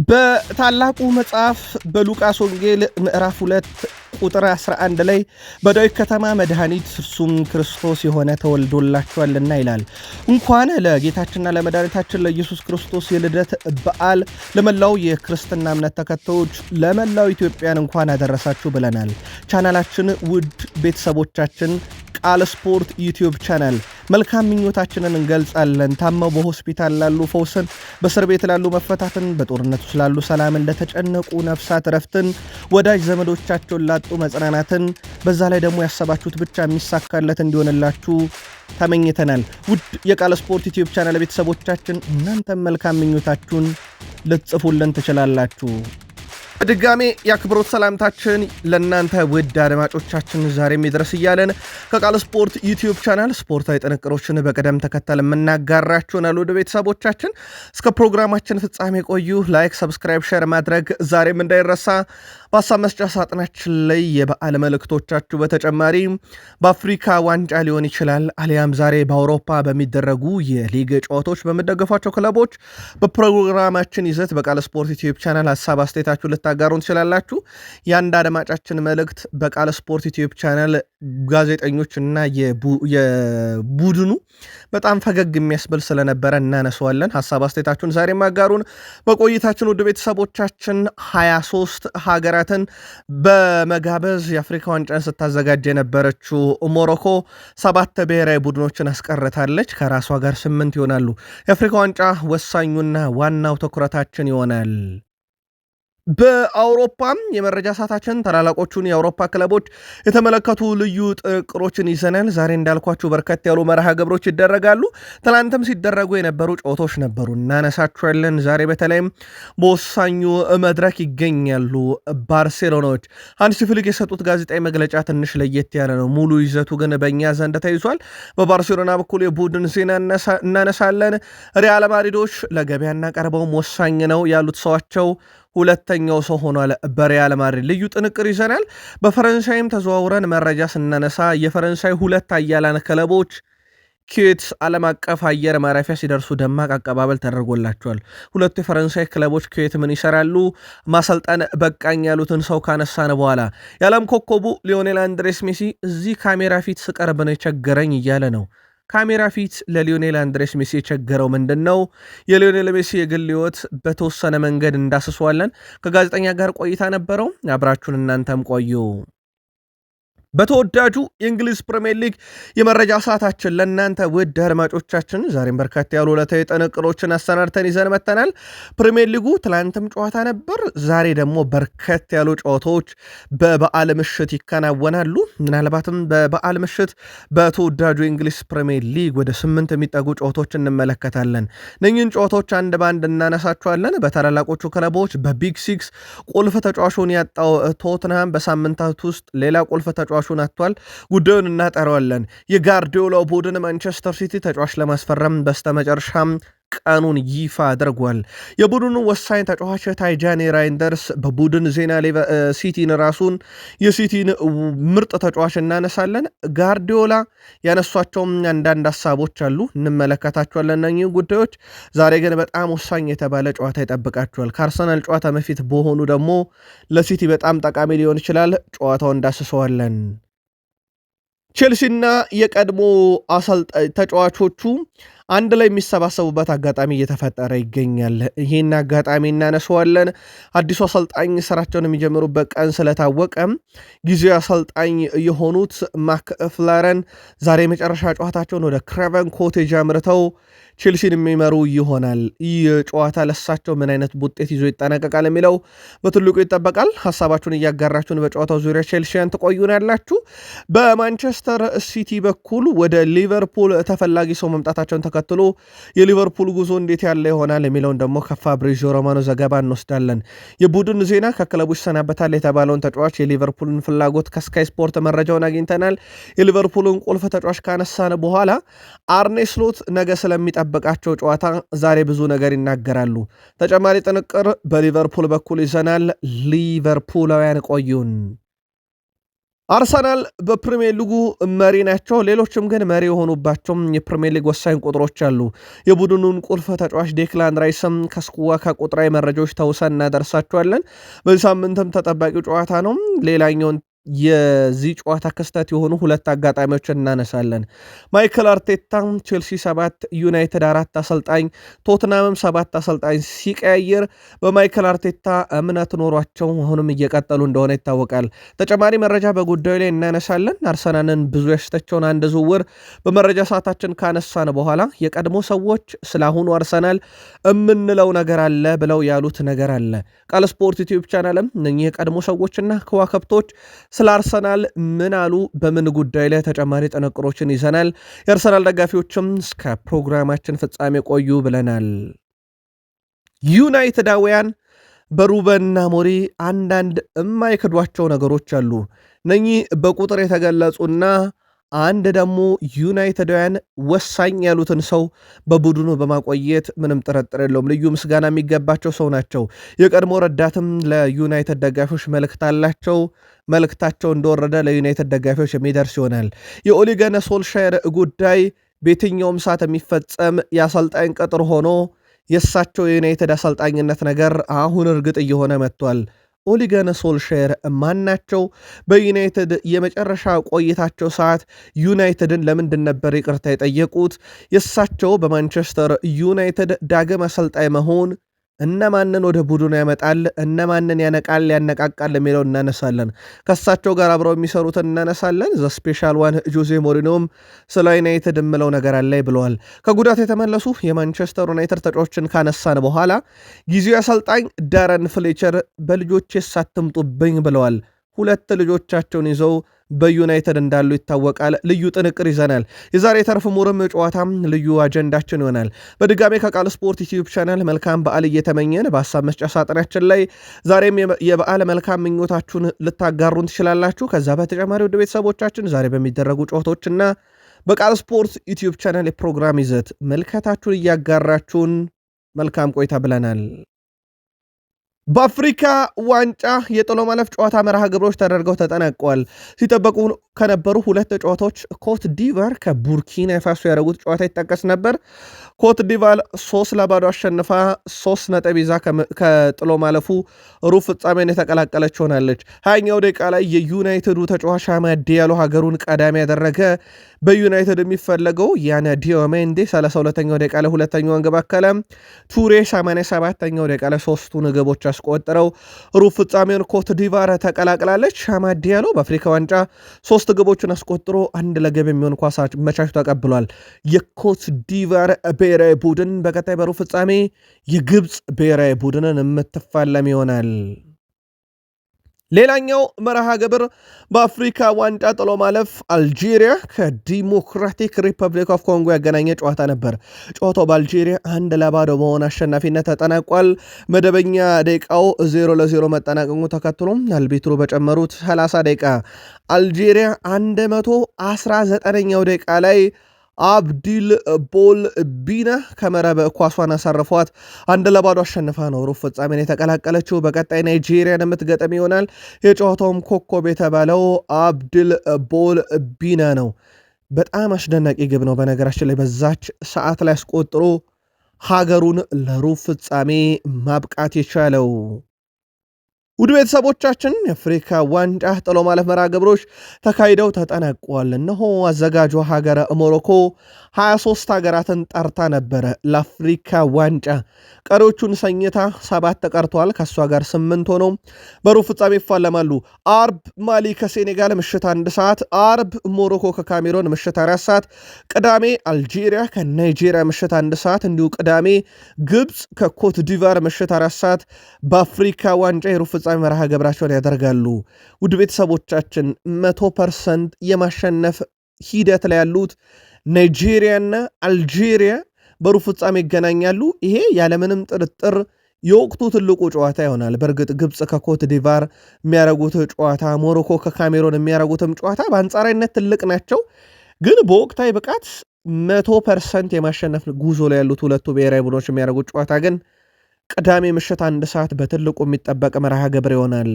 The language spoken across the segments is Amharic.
በታላቁ መጽሐፍ በሉቃስ ወንጌል ምዕራፍ 2 ቁጥር 11 ላይ በዳዊት ከተማ መድኃኒት እርሱም ክርስቶስ የሆነ ተወልዶላችኋልና ይላል። እንኳን ለጌታችንና ለመድኃኒታችን ለኢየሱስ ክርስቶስ የልደት በዓል ለመላው የክርስትና እምነት ተከታዮች ለመላው ኢትዮጵያን እንኳን አደረሳችሁ ብለናል። ቻናላችን ውድ ቤተሰቦቻችን ቃል ስፖርት ዩቲዩብ ቻናል መልካም ምኞታችንን እንገልጻለን። ታመው በሆስፒታል ላሉ ፈውስን፣ በእስር ቤት ላሉ መፈታትን፣ በጦርነት ውስጥ ላሉ ሰላምን፣ ለተጨነቁ ነፍሳት ረፍትን፣ ወዳጅ ዘመዶቻቸውን ላጡ መጽናናትን፣ በዛ ላይ ደግሞ ያሰባችሁት ብቻ የሚሳካለት እንዲሆንላችሁ ተመኝተናል። ውድ የቃል ስፖርት ዩቲዩብ ቻናል ቤተሰቦቻችን እናንተም መልካም ምኞታችሁን ልትጽፉልን ትችላላችሁ። በድጋሜ የአክብሮት ሰላምታችን ለእናንተ ውድ አድማጮቻችን ዛሬም ይድረስ እያለን ከቃል ስፖርት ዩቲዩብ ቻናል ስፖርታዊ ጥንቅሮችን በቅደም ተከተል የምናጋራችሁናል። ወደ ቤተሰቦቻችን እስከ ፕሮግራማችን ፍጻሜ ቆዩ። ላይክ፣ ሰብስክራይብ፣ ሼር ማድረግ ዛሬም እንዳይረሳ። በሀሳብ መስጫ ሳጥናችን ላይ የበዓል መልእክቶቻችሁ በተጨማሪ በአፍሪካ ዋንጫ ሊሆን ይችላል አሊያም ዛሬ በአውሮፓ በሚደረጉ የሊግ ጨዋታዎች በሚደገፏቸው ክለቦች በፕሮግራማችን ይዘት በቃል ስፖርት ዩቲዩብ ቻናል ሀሳብ አስተያየታችሁ ልታጋሩን ትችላላችሁ። የአንድ አድማጫችን መልእክት በቃል ስፖርት ዩቲዩብ ቻናል ጋዜጠኞችና የቡድኑ በጣም ፈገግ የሚያስብል ስለነበረ እናነሰዋለን። ሀሳብ አስተያየታችሁን ዛሬ ማጋሩን። በቆይታችን ውድ ቤተሰቦቻችን 23 ሀገራትን በመጋበዝ የአፍሪካ ዋንጫን ስታዘጋጅ የነበረችው ሞሮኮ 7 ብሔራዊ ቡድኖችን አስቀርታለች። ከራሷ ጋር 8 ይሆናሉ። የአፍሪካ ዋንጫ ወሳኙና ዋናው ትኩረታችን ይሆናል። በአውሮፓም የመረጃ ሰዓታችን ታላላቆቹን የአውሮፓ ክለቦች የተመለከቱ ልዩ ጥንቅሮችን ይዘናል። ዛሬ እንዳልኳችሁ በርከት ያሉ መርሃ ግብሮች ይደረጋሉ። ትናንትም ሲደረጉ የነበሩ ጨዋታዎች ነበሩ፣ እናነሳቸዋለን። ዛሬ በተለይም በወሳኙ መድረክ ይገኛሉ ባርሴሎናዎች። ሃንሲ ፍሊክ የሰጡት ጋዜጣዊ መግለጫ ትንሽ ለየት ያለ ነው። ሙሉ ይዘቱ ግን በእኛ ዘንድ ተይዟል። በባርሴሎና በኩል የቡድን ዜና እናነሳለን። ሪያል ማድሪዶች ለገበያ እናቀርበውም ወሳኝ ነው ያሉት ሰዋቸው ሁለተኛው ሰው ሆኗል። በሪያል ማድሪድ ልዩ ጥንቅር ይዘናል። በፈረንሳይም ተዘዋውረን መረጃ ስናነሳ የፈረንሳይ 2 አያላን ክለቦች ኪዩት ዓለም አቀፍ አየር ማረፊያ ሲደርሱ ደማቅ አቀባበል ተደርጎላቸዋል። ሁለቱ የፈረንሳይ ክለቦች ኪዩት ምን ይሰራሉ? ማሰልጠን በቃኝ ያሉትን ሰው ካነሳን በኋላ የዓለም ኮከቡ ሊዮኔል አንድሬስ ሜሲ እዚህ ካሜራ ፊት ስቀርብ ነው የቸገረኝ እያለ ነው። ካሜራ ፊት ለሊዮኔል አንድሬስ ሜሲ የቸገረው ምንድን ነው? የሊዮኔል ሜሲ የግል ሕይወት በተወሰነ መንገድ እንዳስሷለን። ከጋዜጠኛ ጋር ቆይታ ነበረው። አብራችሁን እናንተም ቆዩ። በተወዳጁ የእንግሊዝ ፕሪሚየር ሊግ የመረጃ ሰዓታችን ለእናንተ ውድ አድማጮቻችን ዛሬም በርካታ ያሉ ዕለታዊ ጥንቅሮችን አሰናድተን ይዘን መጥተናል። ፕሪሚየር ሊጉ ትላንትም ጨዋታ ነበር። ዛሬ ደግሞ በርከት ያሉ ጨዋታዎች በበዓል ምሽት ይከናወናሉ። ምናልባትም በበዓል ምሽት በተወዳጁ የእንግሊዝ ፕሪሚየር ሊግ ወደ 8 የሚጠጉ ጨዋታዎች እንመለከታለን። እነኝህን ጨዋታዎች አንድ በአንድ እናነሳቸዋለን። በታላላቆቹ ክለቦች በቢግ ሲክስ ቁልፍ ተጫዋቹን ያጣው ቶትንሃም በሳምንታት ውስጥ ሌላ ቁልፍ ተጫዋቹን አጥቷል። ጉዳዩን እናጠረዋለን። የጋርዲዮላው ቡድን ማንቸስተር ሲቲ ተጫዋች ለማስፈረም በስተመጨረሻም ቀኑን ይፋ አድርጓል። የቡድኑ ወሳኝ ተጫዋች ታይጃኒ ራይንደርስ በቡድን ዜና ሲቲን ራሱን የሲቲን ምርጥ ተጫዋች እናነሳለን። ጋርዲዮላ ያነሷቸውም አንዳንድ ሀሳቦች አሉ፣ እንመለከታቸዋለን። እነኚህ ጉዳዮች ዛሬ ግን በጣም ወሳኝ የተባለ ጨዋታ ይጠብቃቸዋል። ከአርሰናል ጨዋታ በፊት በሆኑ ደግሞ ለሲቲ በጣም ጠቃሚ ሊሆን ይችላል። ጨዋታውን እንዳስሰዋለን። ቼልሲና የቀድሞ ተጫዋቾቹ አንድ ላይ የሚሰባሰቡበት አጋጣሚ እየተፈጠረ ይገኛል። ይህን አጋጣሚ እናነሰዋለን። አዲሱ አሰልጣኝ ስራቸውን የሚጀምሩበት ቀን ስለታወቀ ጊዜያዊ አሰልጣኝ የሆኑት ማክፍላረን ዛሬ የመጨረሻ ጨዋታቸውን ወደ ክሬቨን ኮቴጅ አምርተው ቼልሲን የሚመሩ ይሆናል። ይህ ጨዋታ ለሳቸው ምን አይነት ውጤት ይዞ ይጠናቀቃል የሚለው በትልቁ ይጠበቃል። ሀሳባችሁን እያጋራችሁን በጨዋታው ዙሪያ ቼልሲያን ትቆዩን ያላችሁ። በማንቸስተር ሲቲ በኩል ወደ ሊቨርፑል ተፈላጊ ሰው መምጣታቸውን ተከትሎ የሊቨርፑል ጉዞ እንዴት ያለ ይሆናል የሚለውን ደግሞ ከፋብሪዚዮ ሮማኖ ዘገባ እንወስዳለን። የቡድን ዜና ከክለቡ ይሰናበታል የተባለውን ተጫዋች የሊቨርፑልን ፍላጎት ከስካይ ስፖርት መረጃውን አግኝተናል። የሊቨርፑልን ቁልፍ ተጫዋች ካነሳን በኋላ አርኔ ስሎት ነገ ስለሚጠበቃቸው ጨዋታ ዛሬ ብዙ ነገር ይናገራሉ። ተጨማሪ ጥንቅር በሊቨርፑል በኩል ይዘናል። ሊቨርፑላውያን ቆዩን። አርሰናል በፕሪሚየር ሊጉ መሪ ናቸው። ሌሎችም ግን መሪ የሆኑባቸውም የፕሪሚየር ሊግ ወሳኝ ቁጥሮች አሉ። የቡድኑን ቁልፍ ተጫዋች ዴክላን ራይስም ከስኩዋካ ቁጥራዊ መረጃዎች ተውሰን እናደርሳቸዋለን። በዚህ ሳምንትም ተጠባቂው ጨዋታ ነው። ሌላኛውን የዚህ ጨዋታ ክስተት የሆኑ ሁለት አጋጣሚዎችን እናነሳለን። ማይክል አርቴታ ቼልሲ 7 ዩናይትድ 4 አሰልጣኝ ቶትናምም 7 አሰልጣኝ ሲቀያየር በማይክል አርቴታ እምነት ኖሯቸው አሁንም እየቀጠሉ እንደሆነ ይታወቃል። ተጨማሪ መረጃ በጉዳዩ ላይ እናነሳለን። አርሰናልን ብዙ ያስተቸውን አንድ ዝውውር በመረጃ ሰዓታችን ካነሳን በኋላ የቀድሞ ሰዎች ስለ አሁኑ አርሰናል የምንለው ነገር አለ ብለው ያሉት ነገር አለ። ቃል ስፖርት ዩቲዩብ ቻናልም እነኚህ የቀድሞ ሰዎችና ከዋከብቶች ስለ አርሰናል ምን አሉ፣ በምን ጉዳይ ላይ ተጨማሪ ጥንቅሮችን ይዘናል። የአርሰናል ደጋፊዎችም እስከ ፕሮግራማችን ፍጻሜ ቆዩ ብለናል። ዩናይትዳውያን በሩበን አሞሪም አንዳንድ የማይክዷቸው ነገሮች አሉ። እነኚህ በቁጥር የተገለጹና አንድ ደግሞ ዩናይትዳውያን ወሳኝ ያሉትን ሰው በቡድኑ በማቆየት ምንም ጥርጥር የለውም ልዩ ምስጋና የሚገባቸው ሰው ናቸው። የቀድሞ ረዳትም ለዩናይትድ ደጋፊዎች መልእክት አላቸው። መልእክታቸው እንደወረደ ለዩናይትድ ደጋፊዎች የሚደርስ ይሆናል። የኦሊ ጉናር ሶልሻየር ጉዳይ በየትኛውም ሰዓት የሚፈጸም የአሰልጣኝ ቅጥር ሆኖ የእሳቸው የዩናይትድ አሰልጣኝነት ነገር አሁን እርግጥ እየሆነ መጥቷል። ኦሊ ጉናር ሶልሻየር ማናቸው? በዩናይትድ የመጨረሻ ቆይታቸው ሰዓት ዩናይትድን ለምንድን ነበር ይቅርታ የጠየቁት? የእሳቸው በማንቸስተር ዩናይትድ ዳግም አሰልጣኝ መሆን እነማንን ወደ ቡድኑ ያመጣል፣ እነማንን ያነቃል፣ ያነቃቃል የሚለው እናነሳለን። ከእሳቸው ጋር አብረው የሚሰሩትን እናነሳለን። ዘ ስፔሻል ዋን ጆዜ ሞሪኖም ስለ ዩናይትድ የምለው ነገር አለ ብለዋል። ከጉዳት የተመለሱ የማንቸስተር ዩናይትድ ተጫዋቾችን ካነሳን በኋላ ጊዜው አሰልጣኝ ዳረን ፍሌቸር በልጆቼ ሳትምጡብኝ ብለዋል። ሁለት ልጆቻቸውን ይዘው በዩናይትድ እንዳሉ ይታወቃል። ልዩ ጥንቅር ይዘናል። የዛሬ ተርፍ ሙርም ጨዋታም ልዩ አጀንዳችን ይሆናል። በድጋሜ ከቃል ስፖርት ዩቲዩብ ቻናል መልካም በዓል እየተመኘን በሀሳብ መስጫ ሳጥናችን ላይ ዛሬም የበዓል መልካም ምኞታችሁን ልታጋሩን ትችላላችሁ። ከዛ በተጨማሪ ወደ ቤተሰቦቻችን ዛሬ በሚደረጉ ጨዋታዎችና በቃል ስፖርት ዩቲዩብ ቻናል የፕሮግራም ይዘት መልከታችሁን እያጋራችሁን መልካም ቆይታ ብለናል። በአፍሪካ ዋንጫ የጥሎ ማለፍ ጨዋታ መርሃ ግብሮች ተደርገው ተጠናቀዋል። ሲጠበቁ ከነበሩ ሁለት ጨዋታዎች ኮት ዲቫር ከቡርኪና ፋሶ ያደረጉት ጨዋታ ይጠቀስ ነበር። ኮት ዲቫር 3-0 አሸንፋ 3 ነጥብ ይዛ ከጥሎ ማለፉ ሩብ ፍጻሜን የተቀላቀለች ሆናለች። 20ኛው ደቂቃ ላይ የዩናይትዱ ተጫዋች አማድ ዲያሎ ሀገሩን ቀዳሚ ያደረገ። በዩናይትድ የሚፈለገው ያነ ዲዮሜንዴ 32ኛው ደቂቃ ላይ ሁለተኛውን ግብ አከለ። ቱሬ 87ኛው ደቂቃ ላይ ሶስቱን ግቦች አስቆጥረው ሩብ ፍጻሜውን ኮት ዲቫር ተቀላቅላለች። አማድ ዲያሎ በአፍሪካ ዋንጫ 3 ግቦችን አስቆጥሮ 1-0 የሚሆን ኳስ መቻች ተቀብሏል። የኮት ዲቫር ብሔራዊ ቡድን በቀጣይ በሩብ ፍጻሜ የግብፅ ብሔራዊ ቡድንን የምትፋለም ይሆናል። ሌላኛው መርሃ ግብር በአፍሪካ ዋንጫ ጥሎ ማለፍ አልጄሪያ ከዲሞክራቲክ ሪፐብሊክ ኦፍ ኮንጎ ያገናኘ ጨዋታ ነበር። ጨዋታው በአልጄሪያ 1-0 በሆነ አሸናፊነት ተጠናቋል። መደበኛ ደቂቃው 0-0 መጠናቀቁ ተከትሎ አልቢትሩ በጨመሩት 30 ደቂቃ አልጄሪያ 119ኛው ደቂቃ ላይ አብዲል ቦል ቢና ከመረብ ኳሷን አሳርፏት 1-0 አሸንፋ ነው ሩብ ፍጻሜን የተቀላቀለችው። በቀጣይ ናይጄሪያን የምትገጥም ይሆናል። የጨዋታውም ኮከብ የተባለው አብዲል ቦል ቢና ነው። በጣም አስደናቂ ግብ ነው። በነገራችን ላይ በዛች ሰዓት ላይ አስቆጥሮ ሀገሩን ለሩብ ፍጻሜ ማብቃት የቻለው። ውድ ቤተሰቦቻችን የአፍሪካ ዋንጫ ጥሎ ማለፍ መርሃ ግብሮች ተካሂደው ተጠናቀዋል። እነሆ አዘጋጇ ሀገረ ሞሮኮ 23 ሀገራትን ጠርታ ነበረ ለአፍሪካ ዋንጫ። ቀሪዎቹን ሰኝታ 7 ተቀርተዋል። ከእሷ ጋር 8 ሆነው በሩብ ፍጻሜ ይፋለማሉ። አርብ ማሊ ከሴኔጋል ምሽት 1 ሰዓት፣ አርብ ሞሮኮ ከካሜሮን ምሽት 4 ሰዓት፣ ቅዳሜ አልጄሪያ ከናይጄሪያ ምሽት 1 ሰዓት፣ እንዲሁ ቅዳሜ ግብፅ ከኮት ዲቫር ምሽት 4 ሰዓት በአፍሪካ ዋንጫ የሩብ ፍጻሜ መርሃ ግብራቸውን ያደርጋሉ። ውድ ቤተሰቦቻችን 100% የማሸነፍ ሂደት ላይ ያሉት ናይጄሪያና አልጄሪያ በሩብ ፍጻሜ ይገናኛሉ። ይሄ ያለምንም ጥርጥር የወቅቱ ትልቁ ጨዋታ ይሆናል። በእርግጥ ግብፅ ከኮት ዲቫር የሚያረጉት ጨዋታ፣ ሞሮኮ ከካሜሮን የሚያረጉትም ጨዋታ በአንጻራዊነት ትልቅ ናቸው። ግን በወቅታዊ ብቃት 100% የማሸነፍ ጉዞ ላይ ያሉት ሁለቱ ብሔራዊ ቡድኖች የሚያረጉት ጨዋታ ግን ቅዳሜ ምሽት 1 ሰዓት በትልቁ የሚጠበቅ መርሃ ግብር ይሆናል።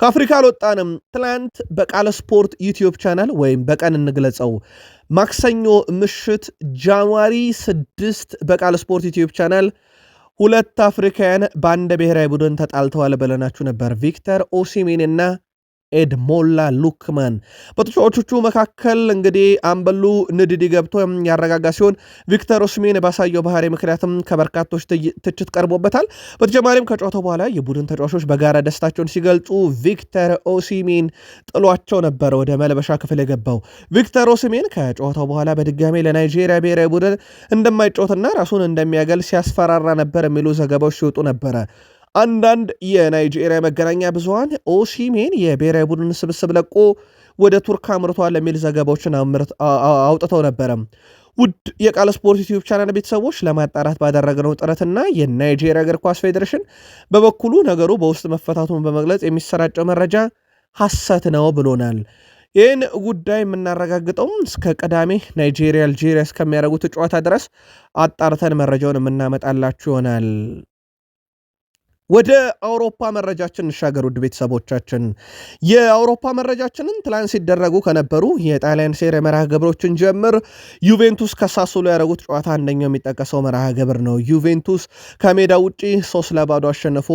ከአፍሪካ አልወጣንም። ትላንት በቃለ ስፖርት ዩቲዩብ ቻናል ወይም በቀን እንግለጸው ማክሰኞ ምሽት ጃንዋሪ 6 በቃለ ስፖርት ዩቲዩብ ቻናል ሁለት አፍሪካውያን በአንድ ብሔራዊ ቡድን ተጣልተዋል ብለናችሁ ነበር። ቪክተር ኦሲሜን እና ኤድሞላ ሉክማን በተጫዋቾቹ መካከል እንግዲህ አምበሉ ንድዲ ገብቶ ያረጋጋ ሲሆን ቪክተር ኦሲሜን ባሳየው ባህሪ ምክንያትም ከበርካቶች ትችት ቀርቦበታል። በተጨማሪም ከጨዋታው በኋላ የቡድን ተጫዋቾች በጋራ ደስታቸውን ሲገልጹ ቪክተር ኦሲሜን ጥሏቸው ነበረ ወደ መልበሻ ክፍል የገባው። ቪክተር ኦሲሜን ከጨዋታው በኋላ በድጋሜ ለናይጄሪያ ብሔራዊ ቡድን እንደማይጫወትና ራሱን እንደሚያገል ሲያስፈራራ ነበር የሚሉ ዘገባዎች ሲወጡ ነበረ። አንዳንድ የናይጄሪያ መገናኛ ብዙሃን ኦሲሜን የብሔራዊ ቡድን ስብስብ ለቆ ወደ ቱርክ አምርቷል የሚል ዘገባዎችን አውጥተው ነበረ። ውድ የቃል ስፖርት ዩቲዩብ ቻናል ቤተሰቦች ለማጣራት ባደረግነው ጥረትና የናይጄሪያ እግር ኳስ ፌዴሬሽን በበኩሉ ነገሩ በውስጥ መፈታቱን በመግለጽ የሚሰራጨው መረጃ ሐሰት ነው ብሎናል። ይህን ጉዳይ የምናረጋግጠው እስከ ቅዳሜ ናይጄሪያ አልጄሪያ እስከሚያደርጉት ጨዋታ ድረስ አጣርተን መረጃውን የምናመጣላችሁ ይሆናል። ወደ አውሮፓ መረጃችን እንሻገር። ውድ ቤተሰቦቻችን የአውሮፓ መረጃችንን ትላንት ሲደረጉ ከነበሩ የጣሊያን ሴሪ መርሃ ግብሮችን ጀምር። ዩቬንቱስ ከሳሱሎ ያደረጉት ጨዋታ አንደኛው የሚጠቀሰው መርሃ ግብር ነው። ዩቬንቱስ ከሜዳ ውጪ 3-0 አሸንፎ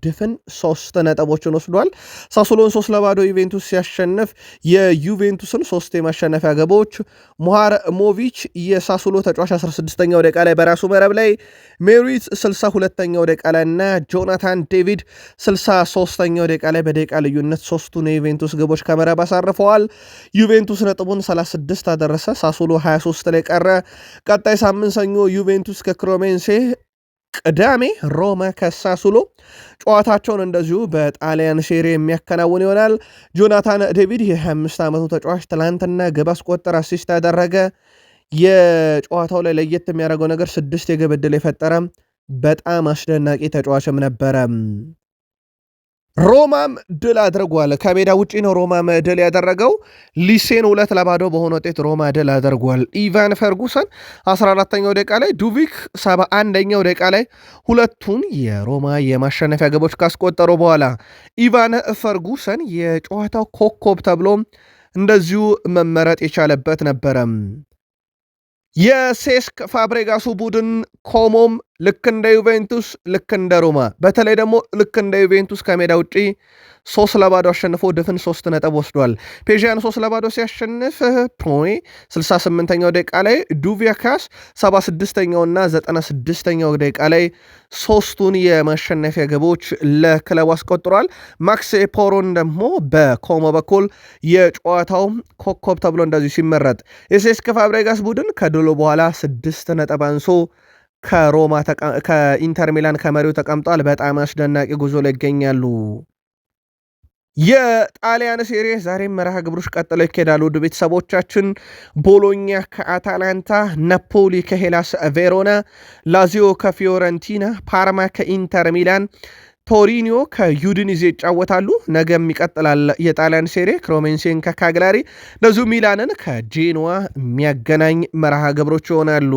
ድፍን 3 ነጥቦችን ወስዷል። ሳሱሎን 3-0 ዩቬንቱስ ሲያሸንፍ የዩቬንቱስን 3 የማሸነፊያ ግቦች ሙሃር ሞቪች የሳሱሎ ተጫዋች 16ኛው ደቂቃ ላይ በራሱ መረብ ላይ፣ ሜሪት 62ኛው ደቂቃ ላይ እና ጆናታን ዴቪድ 63ኛው ደቂቃ ላይ በደቂቃ ልዩነት ሶስቱን የዩቬንቱስ ግቦች ከመረብ አሳርፈዋል። ዩቬንቱስ ነጥቡን 36 አደረሰ። ሳሱሎ 23 ላይ ቀረ። ቀጣይ ሳምንት ሰኞ ዩቬንቱስ ከክሮሜንሴ፣ ቅዳሜ ሮማ ከሳሱሎ ጨዋታቸውን እንደዚሁ በጣሊያን ሴሪ የሚያከናውን ይሆናል። ጆናታን ዴቪድ የ25 ዓመቱ ተጫዋች ትላንትና ግብ አስቆጠር፣ አሲስት ያደረገ። የጨዋታው ላይ ለየት የሚያደርገው ነገር 6 የግብ ዕድል የፈጠረ በጣም አስደናቂ ተጫዋችም ነበረ። ሮማም ድል አድርጓል። ከሜዳ ውጪ ነው ሮማም ድል ያደረገው። ሊሴን 2-0 በሆነ ውጤት ሮማ ድል አድርጓል። ኢቫን ፈርጉሰን 14ኛው ደቂቃ ላይ፣ ዱቪክ 71ኛው ደቂቃ ላይ ሁለቱን የሮማ የማሸነፊያ ግቦች ካስቆጠሩ በኋላ ኢቫን ፈርጉሰን የጨዋታው ኮከብ ተብሎ እንደዚሁ መመረጥ የቻለበት ነበረ። የሴስክ ፋብሬጋሱ ቡድን ኮሞም ልክ እንደ ዩቬንቱስ ልክ እንደ ሮማ በተለይ ደግሞ ልክ እንደ ዩቬንቱስ ከሜዳ ውጪ 3-0 አሸንፎ ድፍን 3 ነጥብ ወስዷል። ፔዣን 3-0 ሲያሸንፍ ፕሮሜ 68ኛው ደቂቃ ላይ፣ ዱቪያካስ 76ኛው እና 96ኛው ደቂቃ ላይ ሶስቱን የማሸነፊያ ግቦች ለክለቡ አስቆጥሯል። ማክስ ፖሮን ደግሞ በኮሞ በኩል የጨዋታው ኮከብ ተብሎ እንደዚሁ ሲመረጥ፣ የሴስክ ፋብሬጋስ ቡድን ከድሉ በኋላ 6 ነጥብ አንሶ ከኢንተር ሚላን ከመሪው ተቀምጧል። በጣም አስደናቂ ጉዞ ላይ ይገኛሉ። የጣሊያን ሴሪ ዛሬም መርሃ ግብሮች ቀጥለው ይካሄዳሉ። ውድ ቤተሰቦቻችን ቦሎኛ ከአታላንታ፣ ናፖሊ ከሄላስ ቬሮና፣ ላዚዮ ከፊዮረንቲና፣ ፓርማ ከኢንተር ሚላን፣ ቶሪኒዮ ከዩዲኒዜ ይጫወታሉ። ነገም ይቀጥላል የጣሊያን ሴሪ። ክሮሜንሴን ከካግላሪ እንደዚሁ ሚላንን ከጄኖዋ የሚያገናኝ መርሃ ግብሮች ይሆናሉ።